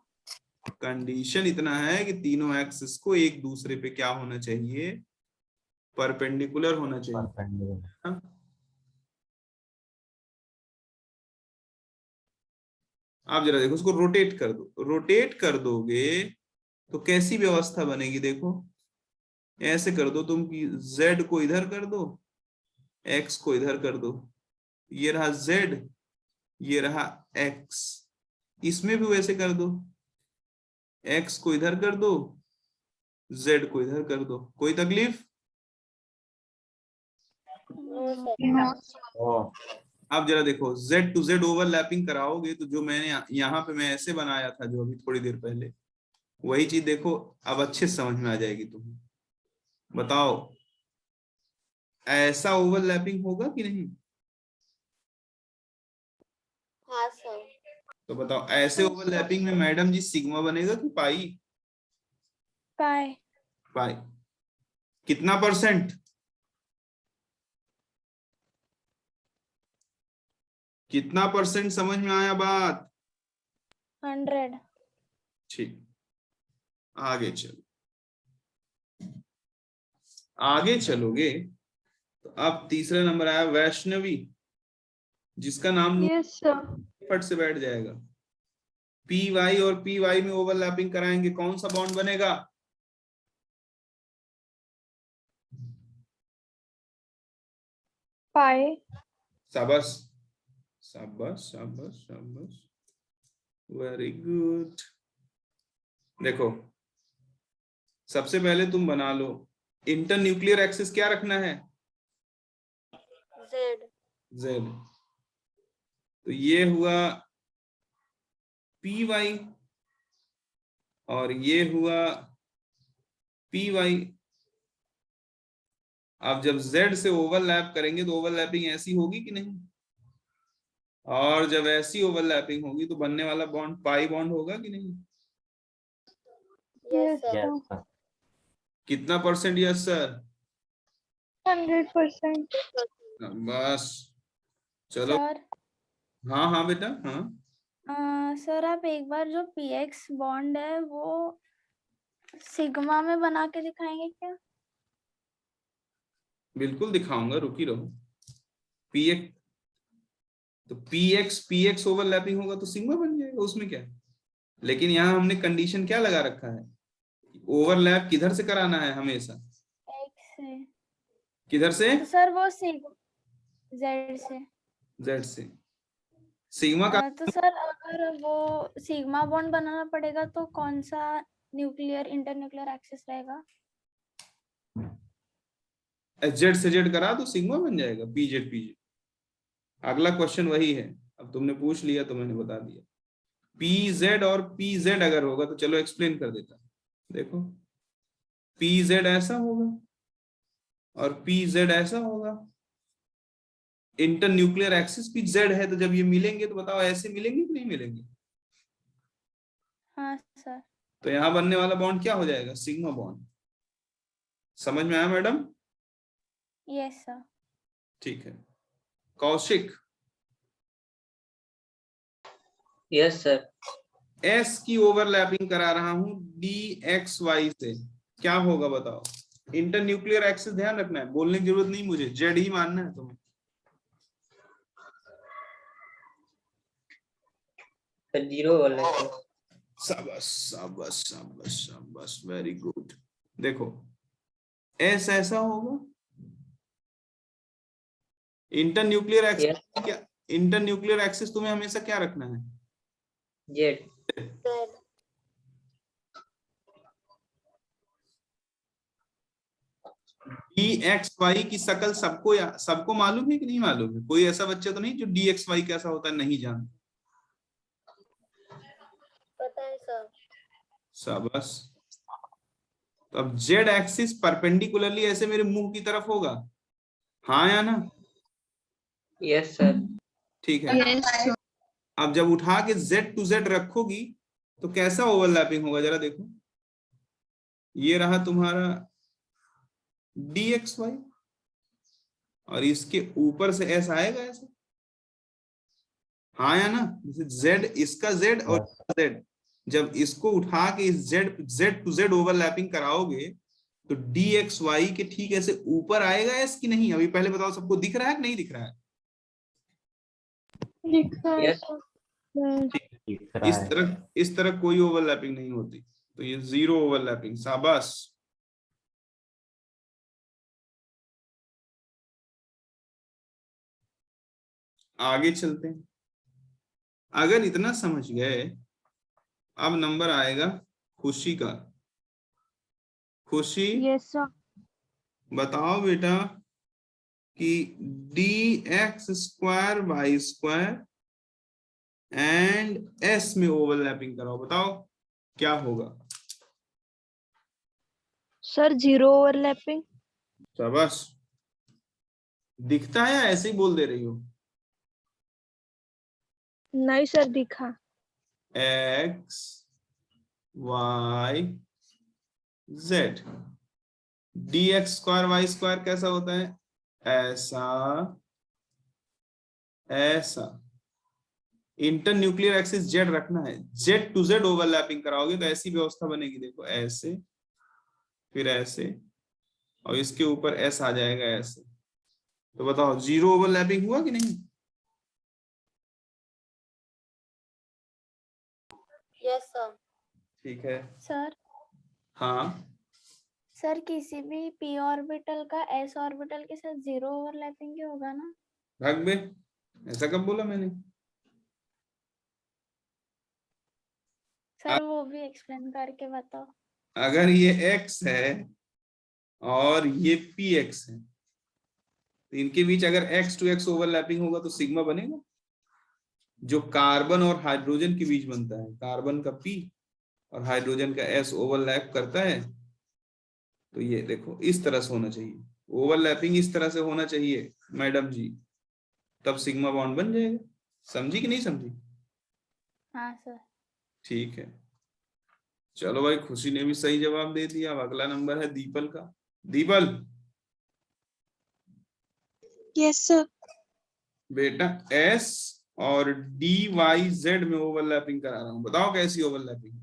कंडीशन इतना है कि तीनों एक्सिस को एक दूसरे पे क्या होना चाहिए? परपेंडिकुलर होना चाहिए। हाँ? आप जरा देखो, उसको रोटेट कर दो। रोटेट कर दोगे तो कैसी व्यवस्था बनेगी? देखो, ऐसे कर दो तुम कि z को इधर कर दो, x को इधर कर दो। ये रहा z, ये रहा x। इसमें भी वैसे कर दो, x को इधर कर दो, z को इधर कर दो। कोई तकलीफ? आप जरा देखो, z टू z ओवरलैपिंग कराओगे तो जो मैंने यहाँ पे मैं ऐसे बनाया था जो अभी थोड़ी देर पहले, वही चीज देखो अब अच्छे से समझ में आ जाएगी तुम्हें। बताओ, ऐसा ओवरलैपिंग होगा कि नहीं? हाँ सर। तो बताओ, ऐसे ओवरलैपिंग में मैडम जी सिग्मा बनेगा कि पाई? Pi. पाई। कितना परसेंट? कितना परसेंट? समझ में आया बात? 100. ठीक, आगे चलो। आगे चलोगे तो अब तीसरा नंबर आया वैष्णवी, जिसका नाम यस सर। फट से बैठ जाएगा। पी वाई और पी वाई में ओवरलैपिंग कराएंगे, कौन सा बॉन्ड बनेगा? पाई। शाबाश शाबाश शाबाश शाबाश, वेरी गुड। देखो, सबसे पहले तुम बना लो, इंटर न्यूक्लियर एक्सिस क्या रखना है? Z। Z। तो ये हुआ पी वाई और ये हुआ पी वाई। अब जब Z से ओवरलैप करेंगे तो ओवरलैपिंग ऐसी होगी कि नहीं? और जब ऐसी ओवरलैपिंग होगी तो बनने वाला बॉन्ड पाई बॉन्ड होगा कि नहीं? Yes sir. कितना परसेंट यस सर? 100%। बस, चलो। Sir, हाँ हाँ बेटा, हाँ। सर आप एक बार जो px बॉन्ड है वो सिग्मा में बना के दिखाएंगे क्या? बिल्कुल दिखाऊंगा, रुकी रहो। पीएक्स, तो पीएक्स ओवरलैपिंग होगा तो सिग्मा बन जाएगा, उसमें क्या है? लेकिन यहाँ हमने कंडीशन क्या लगा रखा है? ओवरलैप किधर से कराना है हमेशा? x से। किधर से? तो सर वो z से। जेड से। सिग्मा का तो सर अगर वो सिग्मा बॉन्ड बनाना पड़ेगा तो कौन सा न्यूक्लियर इंटरन्यूक्लियर एक्सिस रहेगा? जेड से जेड करा तो सिग्मा बन जाएगा, पीजेड पीजेड। अगला क्वेश्चन वही है, अब तुमने पूछ लिया तो मैंने बता दिया। पीजेड और पीजेड अगर होगा तो चलो एक्सप्लेन कर देता। देखो, पीजेड ऐसा होगा और पीजेड ऐसा होगा। इंटर न्यूक्लियर एक्सिस भी जेड है, तो जब ये मिलेंगे तो बताओ ऐसे मिलेंगे कि नहीं मिलेंगे? हाँ सर। तो यहां बनने वाला बॉन्ड क्या हो जाएगा? Sigma bond. समझ में आया मैडम? Yes sir. ठीक है। Kaushik, yes sir. एस की ओवरलैपिंग करा रहा हूं डी एक्स वाई से, क्या होगा बताओ? इंटर न्यूक्लियर एक्सिस ध्यान रखना है, बोलने की जरूरत नहीं मुझे, जेड ही मानना है तुम्हें। सर 0 वाला है। शाबाश शाबाश शाबाश शाबाश, वेरी गुड। देखो, एस ऐसा होगा। इंटर न्यूक्लियर एक्सिस क्या? इंटर न्यूक्लियर एक्सिस तुम्हें हमेशा क्या रखना है? Z. Z। D X Y की शक्ल सबको सबको मालूम है कि नहीं मालूम है? कोई ऐसा बच्चा तो नहीं जो डी एक्स वाई कैसा होता है नहीं जानता? पता है सर। शाबाश। तो अब जेड एक्सिस परपेंडिकुलरली ऐसे मेरे मुंह की तरफ होगा, हाँ या ना? Yes sir. ठीक है। अब जब उठा के Z to Z रखोगी तो कैसा ओवरलैपिंग होगा जरा देखो। ये रहा तुम्हारा dxy और इसके ऊपर से S आएगा ऐसे। हाँ या ना? जैसे Z, इसका Z और इसका Z, जब इसको उठा के इस Z to Z ओवरलैपिंग कराओगे तो dxy के ठीक ऐसे ऊपर आएगा S की नहीं? अभी पहले बताओ सबको दिख रहा है कि नहीं दिख रहा है? दिख रहा है यस सर। इस तरह कोई ओवरलैपिंग नहीं होती, तो ये जीरो ओवरलैपिंग। शाबाश। आगे चलते हैं। अगर इतना समझ गए, अब नंबर आएगा खुशी का। खुशी यस सर। बताओ बेटा कि dx square Y square and s में ओवरलैपिंग कराओ, बताओ क्या होगा? Sir 0 overlapping. शाबाश। दिखता है या ऐसे ही बोल दे रही हो? नहीं सर दिखा। x y z dx square Y square कैसा होता है? ऐसा ऐसा। इंटर न्यूक्लियर एक्सिस जेड रखना है, जेड टू जेड ओवरलैपिंग कराओगे तो ऐसी व्यवस्था बनेगी। देखो ऐसे, फिर ऐसे, और इसके ऊपर एस आ जाएगा ऐसे। तो बताओ जीरो ओवरलैपिंग हुआ कि नहीं? Yes sir. ठीक है। सर हाँ सर किसी भी p ऑर्बिटल का s ऑर्बिटल के साथ 0 ओवरलैपिंग ही होगा ना? भाग बे, ऐसा कब बोला मैंने? सर वो भी एक्सप्लेन करके बताओ। अगर ये x है और ये px है तो इनके बीच अगर x to x ओवरलैपिंग होगा तो सिग्मा बनेगा, जो कार्बन और हाइड्रोजन के बीच बनता है। कार्बन का p और हाइड्रोजन का s ओवरलैप करता है। तो ये देखो इस तरह से होना चाहिए, ओवरलैपिंग इस तरह से होना चाहिए मैडम जी, तब सिग्मा बॉन्ड बन जाएगा। समझी कि नहीं समझी? हाँ सर। ठीक है। चलो भाई, खुशी ने भी सही जवाब दे दिया। अब अगला नंबर है दीपल का। The people yes sir. बेटा S और DYZ में ओवरलैपिंग करा रहा हूं, बताओ कैसी ओवरलैपिंग?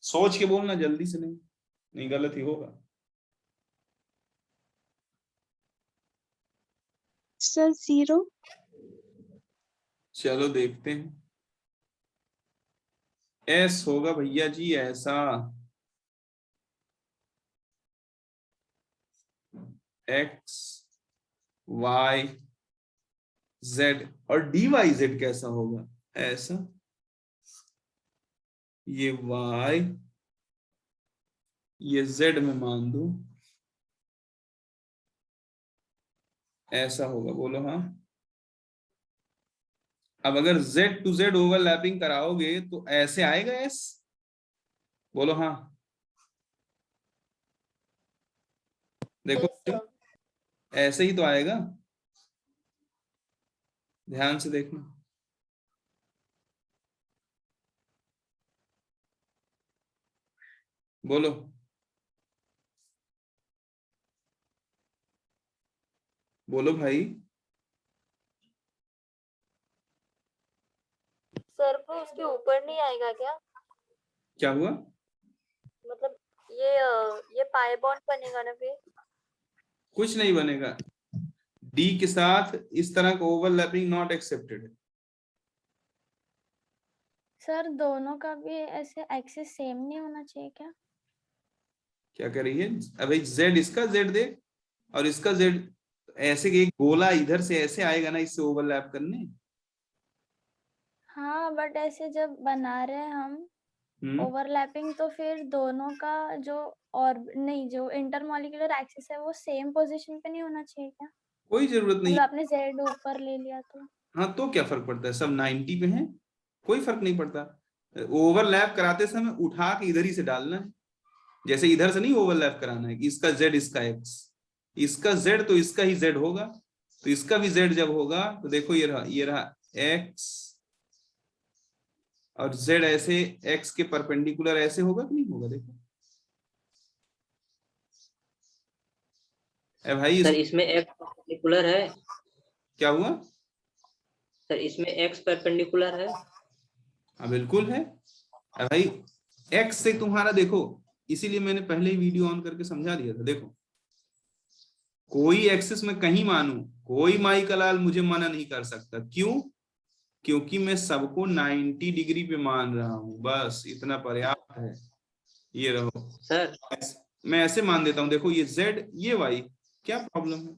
सोच के बोलना, जल्दी से नहीं गलत ही होगा। सर 0। चलो देखते हैं। S होगा भैया जी ऐसा, X Y Z, और DYZ कैसा होगा? ऐसा, ये Y ये Z में मान दो, ऐसा होगा। बोलो हाँ। अब अगर Z to Z ओवरलैपिंग कराओगे तो ऐसे आएगा S? बोलो हाँ। देखो ऐसे ही तो आएगा, ध्यान से देखना। बोलो बोलो भाई। सर को उसके ऊपर नहीं आएगा क्या? क्या हुआ? मतलब ये पाई बॉन्ड बनेगा ना फिर? कुछ नहीं बनेगा, D के साथ इस तरह का ओवरलैपिंग नॉट एक्सेप्टेड है। सर दोनों का भी ऐसे एक्सिस सेम नहीं होना चाहिए क्या? क्या कर रही है? अबे Z इसका Z दे और इसका Z, ऐसे एक गोला इधर से ऐसे आएगा ना इससे ओवरलैप करने। हाँ बट ऐसे जब बना रहे हैं हम ओवरलैपिंग तो फिर दोनों का जो और नहीं जो इंटरमॉलिक्यूलर एक्सिस है वो सेम पोजीशन पे नहीं होना चाहिए क्या? कोई जरूरत नहीं। मतलब आपने Z ऊपर ले लिया तो हाँ तो क्या फर्क पड़ता है, सब 90 पे हैं, कोई फर्क नहीं पड़ता। ओवरलैप कराते समय उठा के इधर ही से डालना है, जैसे इधर से नहीं ओवरलैप कराना है कि इसका Z इसका X। इसका z तो इसका ही z होगा, तो इसका भी z जब होगा तो देखो ये रहा x और z ऐसे x के परपेंडिकुलर ऐसे होगा कि नहीं होगा? देखो भाई सर इसमें x परपेंडिकुलर है। क्या हुआ? सर इसमें x परपेंडिकुलर है। हाँ बिल्कुल है भाई, x से तुम्हारा देखो, इसीलिए मैंने पहले ही वीडियो ऑन करके समझा दिया था। देखो कोई एक्सिस में कहीं मानू, कोई माई का लाल मुझे मना नहीं कर सकता। क्यों? क्योंकि मैं सबको 90 डिग्री पे मान रहा हूं, बस इतना पर्याप्त है। ये रहो सर मैं ऐसे मान देता हूं, देखो ये z ये y, क्या प्रॉब्लम है?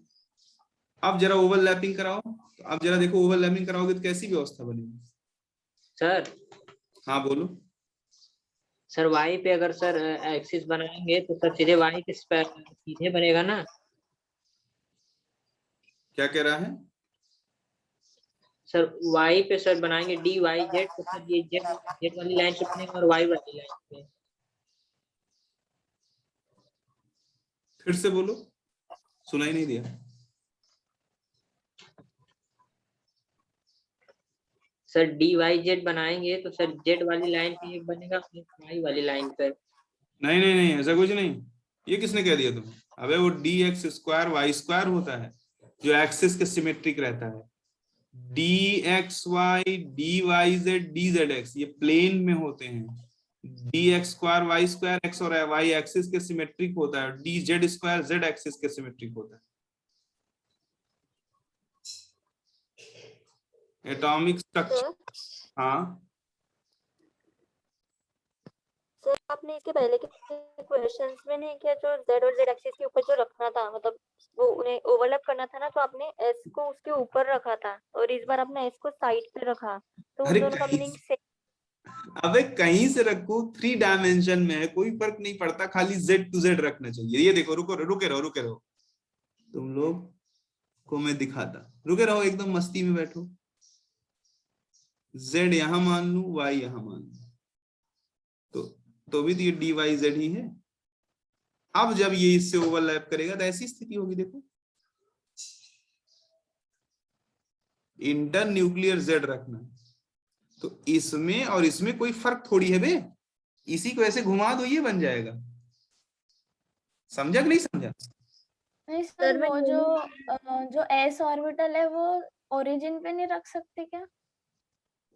अब जरा ओवरलैपिंग कराओ, तो अब जरा देखो ओवरलैपिंग कराओगे तो कैसी व्यवस्था बनेगी? सर हाँ बोलो। सर y पे अगर सर एक्सिस बनाएंगे तो सर सीधे y के सीधे बनेगा ना? क्या कह रहा है? सर y पे सर बनाएंगे dy z, तो सर ये z वाली लाइन पे बनेगा और y वाली लाइन पे। फिर से बोलो, सुनाई नहीं दिया। सर dy z बनाएंगे तो सर z वाली लाइन पे एक बनेगा, y वाली लाइन पे। नहीं नहीं नहीं, ऐसा कुछ नहीं। ये किसने कह दिया तुम्हें? अबे वो dx स्क्वायर वाई स्क्वायर होता है जो एक्सिस के सिमेट्रिक रहता है। dxy dyz dzx ये प्लेन में होते हैं। dx square Y square x और y एक्सिस के सिमेट्रिक होता है, dz स्क्वायर z एक्सिस के सिमेट्रिक होता है। Atomic structure. हाँ सर आपने इसके पहले के क्वेश्चंस में नहीं किया, जो z और z एक्सिस के ऊपर जो रखना था, मतलब वो उन्हें ओवरलैप करना था ना, तो आपने s को उसके ऊपर रखा था और इस बार आपने s को साइड पे रखा, तो उन अरे दोनों का कहीं मीनिंग सेम। अबे कहीं से रखो, 3 डायमेंशन में है, कोई फर्क नहीं पड़ता, खाली z टू z रखना चाहिए। ये देखो, रुके रहो तुम लोग को मैं दिखाता, रुके रहो, एकदम मस्ती में बैठो। z यहां मान लू, y यहां मान लू, तो भी तो ये dy z ही है। अब जब ये इससे ओवरलैप करेगा तो ऐसी स्थिति होगी, देखो इंटर न्यूक्लियर z रखना, तो इसमें और इसमें कोई फर्क थोड़ी है बे, इसी को ऐसे घुमा दो ये बन जाएगा। समझा कि नहीं समझा? नहीं सर, सर, मैं वो जो s ऑर्बिटल है वो ओरिजिन पे नहीं रख सकते क्या?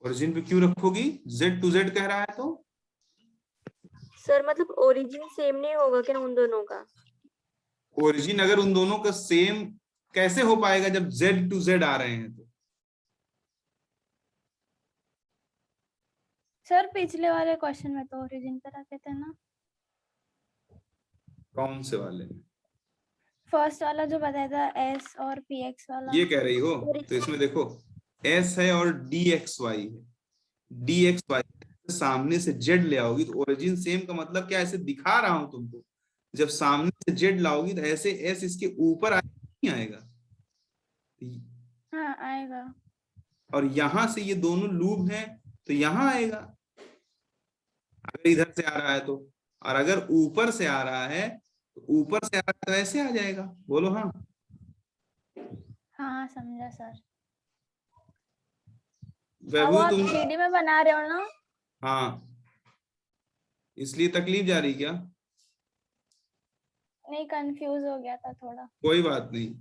ओरिजिन पे क्यों रखोगी? z टू z कह रहा है तो। सर मतलब ओरिजिन सेम नहीं होगा क्या उन दोनों का? ओरिजिन अगर उन दोनों का सेम कैसे हो पाएगा जब z टू z आ रहे हैं तो? सर पिछले वाले क्वेश्चन में तो ओरिजिन पे रखे थे ना। कौन से वाले में? फर्स्ट वाला जो बताया था s और px वाला। ये कह रही हो? तो इसमें देखो s है और dxy है, dxy सामने से z ले आओगी तो ओरिजिन सेम का मतलब क्या? ऐसे दिखा रहा हूं तुमको, जब सामने से z लाओगी तो ऐसे s इसके ऊपर नहीं आएगा, हाँ आएगा। और यहां से ये दोनों लूप हैं तो यहां आएगा अगर इधर से आ रहा है तो, और अगर ऊपर से आ रहा है तो ऊपर से आ रहा है तो ऐसे आ जाएगा। बोलो हाँ। हाँ समझा सर। अब वैभव आप तुम 3D में बना रहे हो ना? हाँ, इसलिए तकलीफ जा रही क्या? नहीं, कंफ्यूज हो गया था थोड़ा। कोई बात नहीं।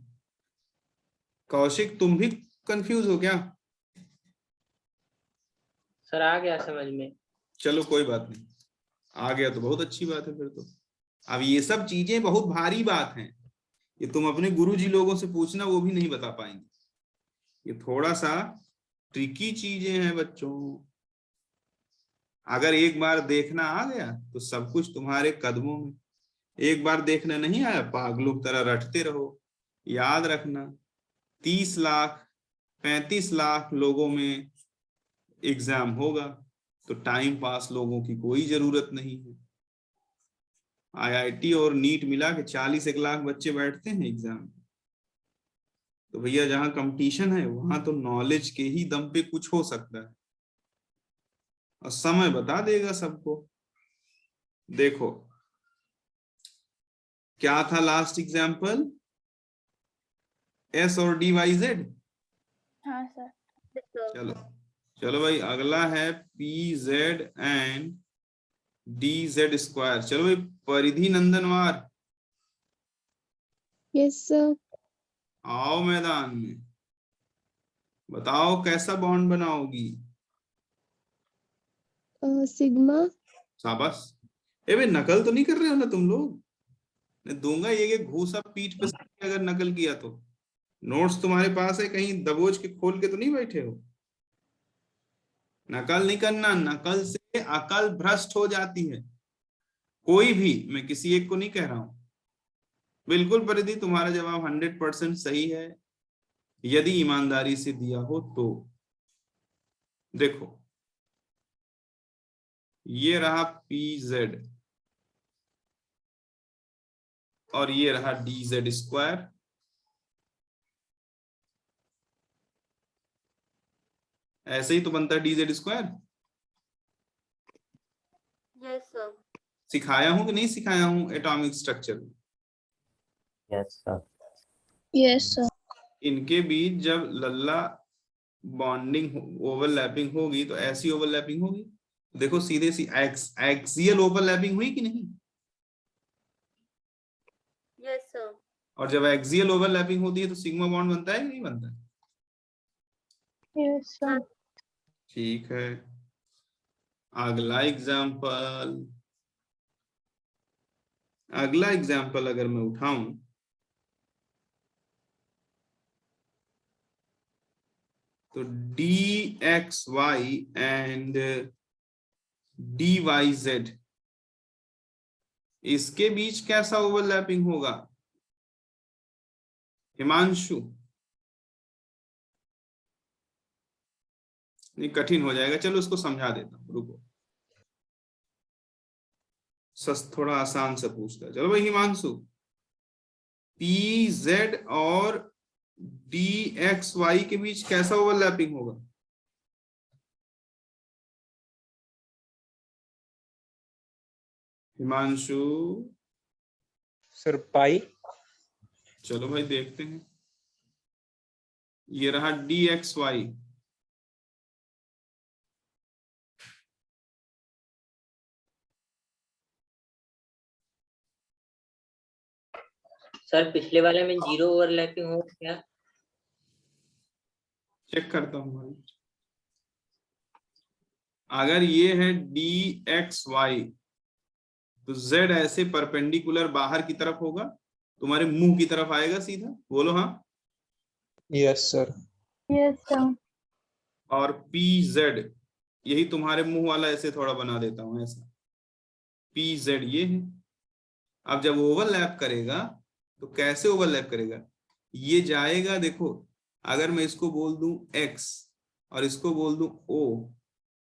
कौशिक तुम भी कंफ्यूज हो क्या? सर आ गया समझ में। चलो कोई बात नहीं, आ गया तो बहुत अच्छी बात है फिर तो। अब ये सब चीजें बहुत भारी बात हैं, ये तुम अपने गुरुजी लोगों से पूछना, वो भी नहीं बता पाएंगे। ये थोड़ा सा ट्रिकी चीजें हैं बच्चों। अगर एक बार देखना आ गया तो सब कुछ तुम्हारे कदमों में। एक बार देखना नहीं आया, पागलों की तरह रटते रहो। याद रखना 30 लाख 35 लाख लोगों में एग्जाम होगा, तो टाइम पास लोगों की कोई जरूरत नहीं है। IIT और नीट मिला के 40 लाख बच्चे बैठते हैं एग्जाम में, तो भैया जहां कंपटीशन है वहां तो नॉलेज के ही दम पे कुछ हो सकता है, और समय बता देगा सबको। देखो क्या था लास्ट एग्जाम्पल, एस और डी वाई जेड। हाँ सर। Yes, sir. चलो चलो भाई, अगला है P Z and D Z square. चलो भाई, परिधि नंदनवार यस सर। आओ मैदान में, बताओ कैसा बॉन्ड बनाओगी। सिग्मा। शाबाश। ए भाई, नकल तो नहीं कर रहे हो ना तुम लोग? मैं दूंगा ये घूसा पीठ पे अगर नकल किया तो। नोट्स तुम्हारे पास है, कहीं दबोच के खोल के तो नहीं बैठे हो? नकल नहीं करना, नकल से अकल भ्रष्ट हो जाती है। कोई भी, मैं किसी एक को नहीं कह रहा हूं। बिल्कुल परिधि, तुम्हारा जवाब 100% सही है, यदि ईमानदारी से दिया हो तो। देखो, ये रहा पी जेड और ये रहा डी जेड स्क्वायर। ऐसे ही तो बनता है D Z square. Yes, sir. सिखाया हूं कि नहीं सिखाया हूं atomic structure? Yes sir. Yes sir. इनके बीच जब लल्ला बॉन्डिंग ओवरलैपिंग होगी तो ऐसी ओवरलैपिंग होगी। देखो सीधे सी एक्सियल ओवरलैपिंग हुई कि नहीं? Yes, sir. और जब एक्सियल ओवरलैपिंग होती है तो सिग्मा बॉन्ड बनता है कि नहीं बनता है? Yes sir. ठीक है, अगला एग्जाम्पल। अगला एग्जाम्पल अगर मैं उठाऊं तो D X Y and D Y Z, इसके बीच कैसा ओवरलैपिंग होगा हिमांशु? नहीं, कठिन हो जाएगा, चलो उसको समझा देता हूं, रुको। थोड़ा आसान से पूछता है। चलो भाई हिमांशु, पी जेड और डी एक्स वाई के बीच कैसा ओवरलैपिंग होगा? हिमांशु। Sir pi. चलो भाई देखते हैं, ये रहा डी एक्स वाई। सर पिछले वाले में 0 ओवरलैपिंग हो क्या? चेक करता हूं भाई। अगर ये है डी एक्स वाई तो जेड ऐसे परपेंडिकुलर बाहर की तरफ होगा, तुम्हारे मुंह की तरफ आएगा सीधा। बोलो हाँ। Yes sir. Yes sir. और पी जेड, यही तुम्हारे मुंह वाला, ऐसे थोड़ा बना देता हूं ऐसा। पी जेड ये है। अब जब ओवरलैप करेगा तो कैसे ओवरलैप करेगा? ये जाएगा, देखो, अगर मैं इसको बोल दूं x और इसको बोल दूं o,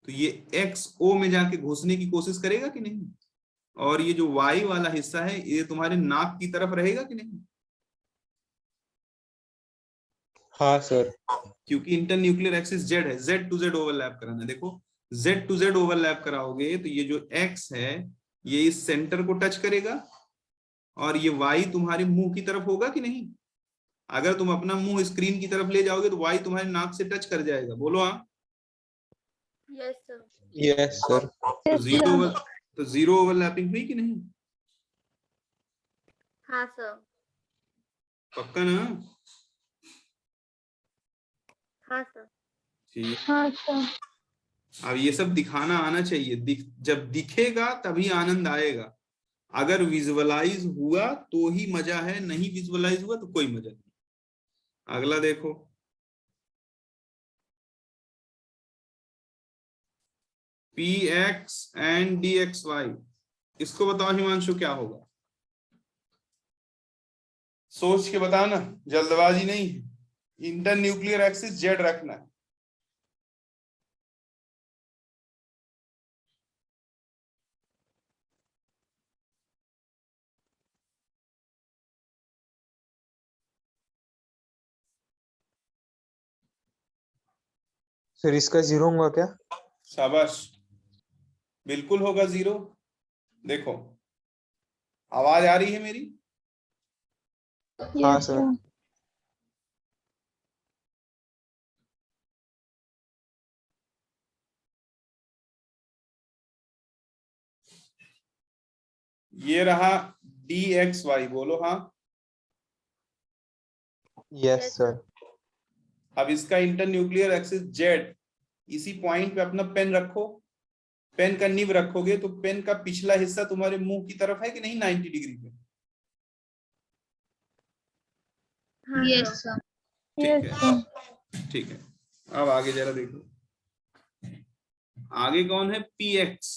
तो ये x o में जाके घुसने की कोशिश करेगा कि नहीं? और ये जो y वाला हिस्सा है ये तुम्हारे नाक की तरफ रहेगा कि नहीं? हाँ सर। क्योंकि इंटरन्यूक्लियर एक्सिस z है, z टू z ओवरलैप कराना है। देखो, z टू z ओवरलैप कराओगे तो ये जो x है ये इस सेंटर को टच करेगा और ये y तुम्हारे मुंह की तरफ होगा कि नहीं? अगर तुम अपना मुंह स्क्रीन की तरफ ले जाओगे तो y तुम्हारे नाक से टच कर जाएगा। बोलो हाँ। Yes, sir. Yes sir. तो जीरो ओवरलैपिंग हुई कि नहीं? हाँ, sir. पक्का ना? हाँ, sir. ठीक। हाँ सर। अब ये सब दिखाना आना चाहिए, जब दिखेगा तभी आनंद आएगा। अगर विजुअलाइज हुआ तो ही मजा है, नहीं विजुअलाइज हुआ तो कोई मजा नहीं। अगला देखो, P X and D X Y, इसको बताओ हिमांशु क्या होगा? सोच के बताना, जल्दबाजी नहीं है। इंटर न्यूक्लियर एक्सिस जेड रखना है। सर इसका 0 होगा क्या? शाबाश, बिल्कुल होगा 0। देखो, आवाज आ रही है मेरी? हाँ यस सर। सर। ये रहा dxy, बोलो हाँ। Yes sir. अब इसका इंटर न्यूक्लियर एक्सिस z, इसी पॉइंट पे अपना पेन रखो, पेन का निब रखोगे तो पेन का पिछला हिस्सा तुम्हारे मुंह की तरफ है कि नहीं 90 डिग्री पे? Yes sir. ठीक है, ठीक है। अब आगे जरा देखो, आगे कौन है? px।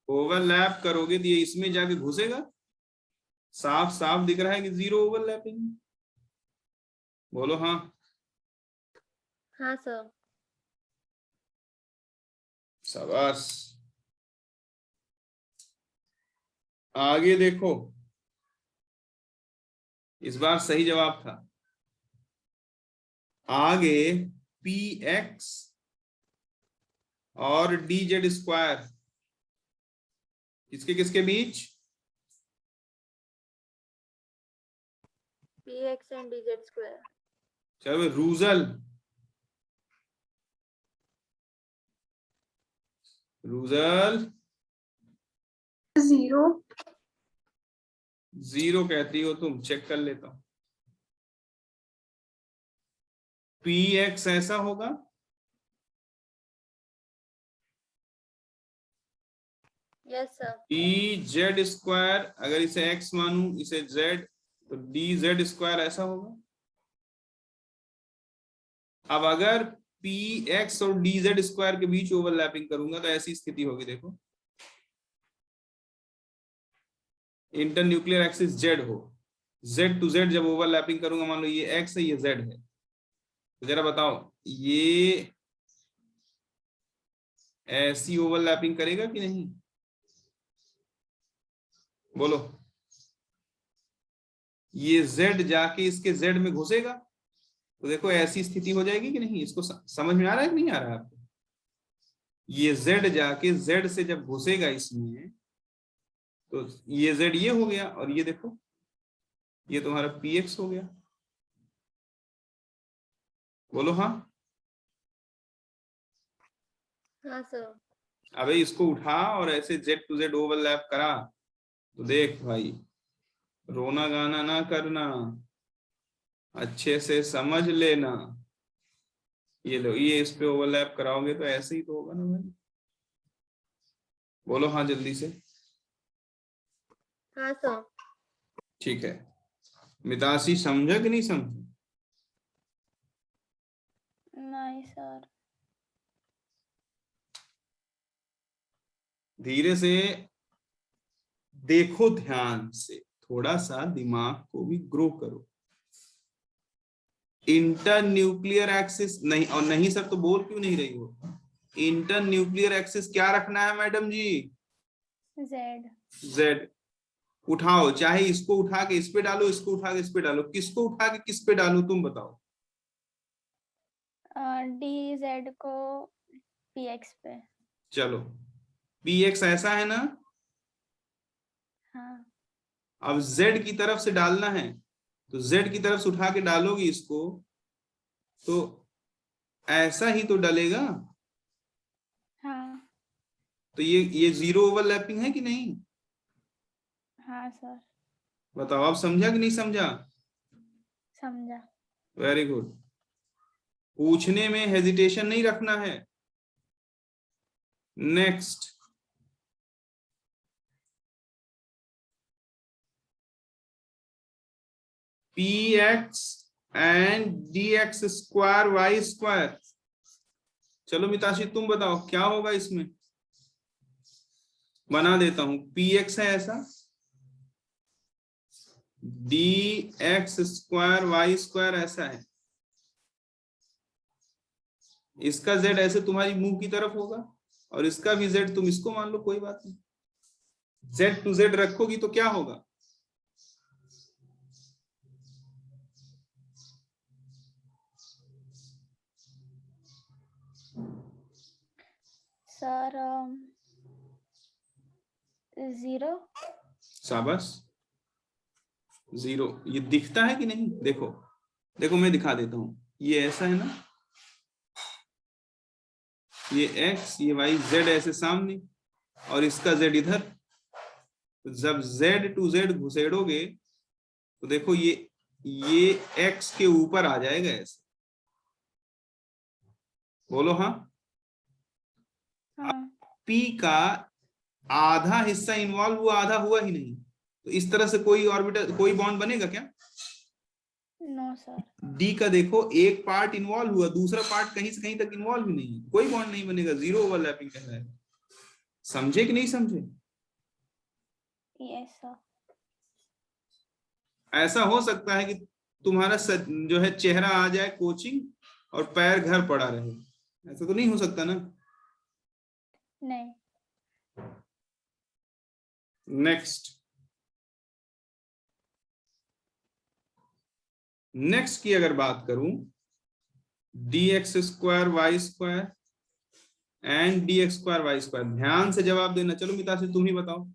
ओवरलैप करोगे तो ये इसमें जाके घुसेगा, साफ साफ दिख रहा है कि जीरो ओवरलैपिंग। बोलो हाँ। हाँ सर। शाबाश। आगे देखो, इस बार सही जवाब था। आगे px और dz स्क्वायर, किसके किसके बीच? px and dz square। चलो रूजल, रूजल 0। जीरो कहती हो तुम, चेक कर लेता हूं। px ऐसा होगा, यस सर। dz स्क्वायर, अगर इसे x मानूं इसे z, तो dz स्क्वायर ऐसा होगा। अब अगर px और dz स्क्वायर के बीच ओवरलैपिंग करूंगा तो ऐसी स्थिति होगी, देखो इंटर न्यूक्लियर एक्सिस z हो, z टू z जब ओवरलैपिंग करूंगा, मान लो ये x है ये z है, तो जरा बताओ ये ऐसी ओवरलैपिंग करेगा कि नहीं? बोलो, ये z जाके इसके z में घुसेगा, तो देखो ऐसी स्थिति हो जाएगी कि नहीं? इसको समझ में आ रहा है कि नहीं आ रहा है आपको? ये z जाके z से जब घुसेगा इसमें, तो ये z ये हो गया, और ये देखो ये तुम्हारा px हो गया। बोलो हाँ। हाँ सर। अबे इसको उठा और ऐसे z टू z ओवरलैप करा, तो देख भाई, रोना गाना ना करना, अच्छे से समझ लेना। ये लो, ये इस पे ओवरलैप कराओगे तो ऐसे ही तो होगा ना भाई। बोलो हाँ जल्दी से। हाँ सर। ठीक है, मितासी समझा कि नहीं समझा? नहीं सर। धीरे से देखो, ध्यान से, थोड़ा सा दिमाग को भी ग्रो करो। इंटर न्यूक्लियर एक्सिस नहीं, और नहीं सर तो बोल क्यों नहीं रही हो? इंटर न्यूक्लियर एक्सिस क्या रखना है मैडम जी? जेड। जेड। उठाओ, चाहे इसको उठा के इस पे डालो, इसको उठा के इस पे डालो, किसको उठा के किस पे डालो तुम बताओ? डी जेड को px पे। चलो, px ऐसा है ना? हाँ। अब z की तरफ से डालना है, तो z की तरफ से उठा के डालोगी इसको, तो ऐसा ही तो डलेगा। हाँ। तो ये जीरो ओवरलैपिंग है कि नहीं? हाँ सर। बताओ, आप समझा कि नहीं समझा? समझा। Very good. पूछने में हेजिटेशन नहीं रखना है। Next, px and dx square y square. चलो मिताशी तुम बताओ क्या होगा इसमें? बना देता हूं, px है ऐसा, dx स्क्वायर y स्क्वायर ऐसा है, इसका z ऐसे तुम्हारी मुंह की तरफ होगा, और इसका भी z तुम इसको मान लो, कोई बात नहीं। z टू z रखोगी तो क्या होगा? सर 0। शाबाश, जीरो। ये दिखता है कि नहीं? देखो देखो, मैं दिखा देता हूं, ये ऐसा है ना, ये x ये y z ऐसे सामने, और इसका z इधर, तो जब z टू z घुसेड़ोगे तो देखो ये x के ऊपर आ जाएगा ऐसे। बोलो हाँ। हाँ p का आधा हिस्सा इन्वॉल्व हुआ, आधा हुआ ही नहीं, तो इस तरह से कोई ऑर्बिटल, कोई बॉन्ड बनेगा क्या? No sir. डी का देखो एक पार्ट इन्वॉल्व हुआ, दूसरा पार्ट कहीं से कहीं तक इन्वॉल्व ही नहीं, कोई बॉन्ड नहीं बनेगा, जीरो ओवरलैपिंग कहलाएगा। समझे कि नहीं समझे? Yes sir. ऐसा हो सकता है कि तुम्हारा जो है चेहरा आ जाए कोचिंग और पैर घर पड़ा रहे, ऐसा तो नहीं हो सकता ना? नहीं। नेक्स्ट की अगर बात करूं, dx square Y square and dx square Y square, ध्यान से जवाब देना। चलो मिता से तुम ही बताओ।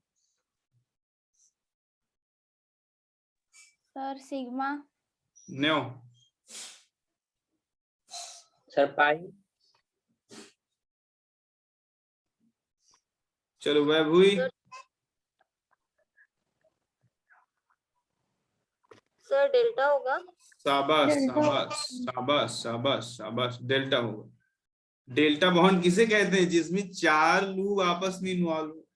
Sir sigma. न्यो। Sir pi. चलो वह हुई। सर डेल्टा होगा। शाबाश डेल्टा। शाबाश शाबाश शाबाश शाबाश, डेल्टा होगा। डेल्टा बॉन्ड किसे कहते हैं? जिसमें 4 लूप आपस में इन्वॉल्व हो।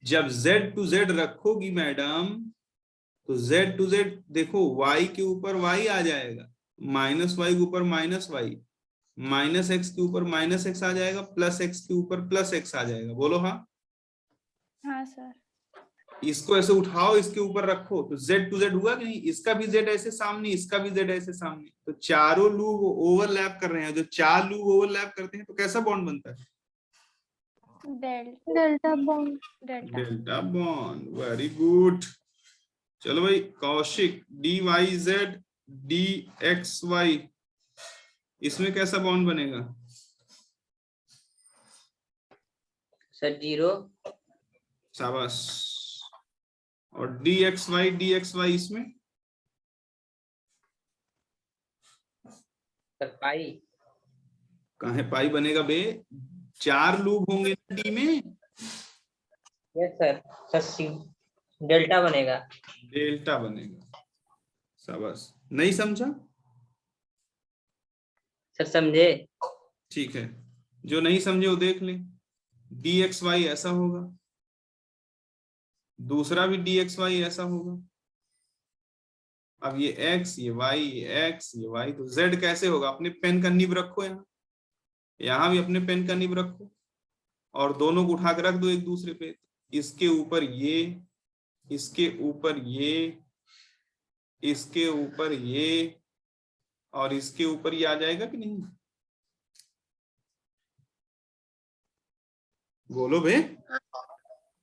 जब z टू z रखोगी मैडम, तो z टू z देखो, y के ऊपर y आ जाएगा, माइनस y के ऊपर माइनस y, माइनस x के ऊपर माइनस x आ जाएगा, प्लस x के ऊपर प्लस x आ जाएगा। बोलो हाँ। हाँ सर। इसको ऐसे उठाओ, इसके ऊपर रखो, तो z टू z हुआ कि नहीं? इसका भी z ऐसे सामने, इसका भी z ऐसे सामने, तो चारों लूप ओवरलैप कर रहे हैं। जो 4 लूप ओवरलैप करते हैं तो कैसा बॉन्ड बनता है? Delta bond. Delta bond. Very good. चलो भाई कौशिक, dyz dxy, इसमें कैसा बॉन्ड बनेगा? सर 0। शाबाश। और dxy इसमें? सर पाई। कहाँ पाई बनेगा बे? 4 लूप होंगे डी में। Yes sir. डेल्टा बनेगा। डेल्टा बनेगा। शाबाश। नहीं समझा? सर समझे। ठीक है, जो नहीं समझे वो देख ले। dxy ऐसा होगा, दूसरा भी dxy ऐसा होगा। अब ये x, ये y, ये x, ये y, तो z कैसे होगा? अपने पेन का निब रखो, यहाँ भी अपने पेन का निब रखो और दोनों को उठा कर रख दो एक दूसरे पे। इसके ऊपर ये, इसके ऊपर ये, इसके ऊपर ये, और इसके ऊपर ये आ जाएगा कि नहीं? बोलो बे।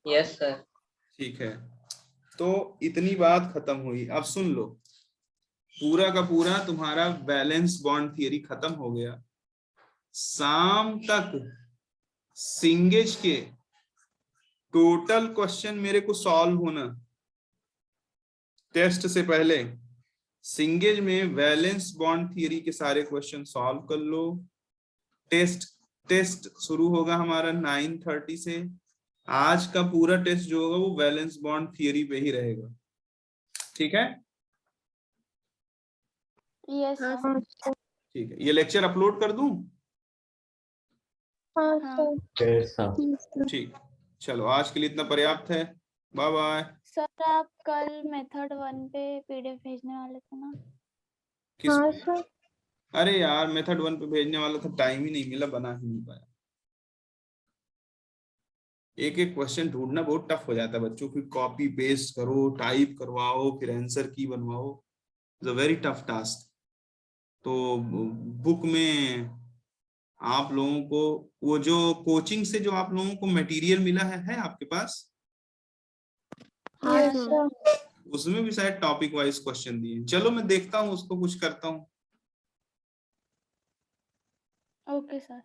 Yes sir. ठीक है, तो इतनी बात खत्म हुई। अब सुन लो, पूरा का पूरा तुम्हारा बैलेंस बॉन्ड थियरी खत्म हो गया। शाम तक सिंगेज के टोटल क्वेश्चन मेरे को सॉल्व होना, टेस्ट से पहले सिंगेज में वैलेंस बॉन्ड थियरी के सारे क्वेश्चन सॉल्व कर लो। टेस्ट शुरू होगा हमारा 9:30 से। आज का पूरा टेस्ट जो होगा वो वैलेंस बॉन्ड थियरी पे ही रहेगा, ठीक है? Yes sir. ठीक है, ये लेक्चर अपलोड कर दूं? हाँ हाँ। सर। ठीक, चलो आज के लिए इतना पर्याप्त है। Bye bye. सर आप कल मेथड 1 पे पीडीएफ भेजने वाले थे ना? किस हाँ पे? सर। अरे यार मेथड 1 पे भेजने वाला था, टाइम ही नहीं मिला, बना ही नहीं पाया। एक एक क्वेश्चन ढूंढना बहुत टफ हो जाता है बच्चों, फिर कॉपी पेस्ट करो, टाइप करवाओ, फिर आंसर की बनवाओ, it's a very tough task. तो बुक में आप लोगों को वो जो कोचिंग से जो आप लोगों को मटेरियल मिला है आपके पास? हाँ यस सर। सर। उसमें भी शायद टॉपिक वाइज क्वेश्चन दिए। चलो मैं देखता हूँ उसको, कुछ करता हूँ। Okay sir.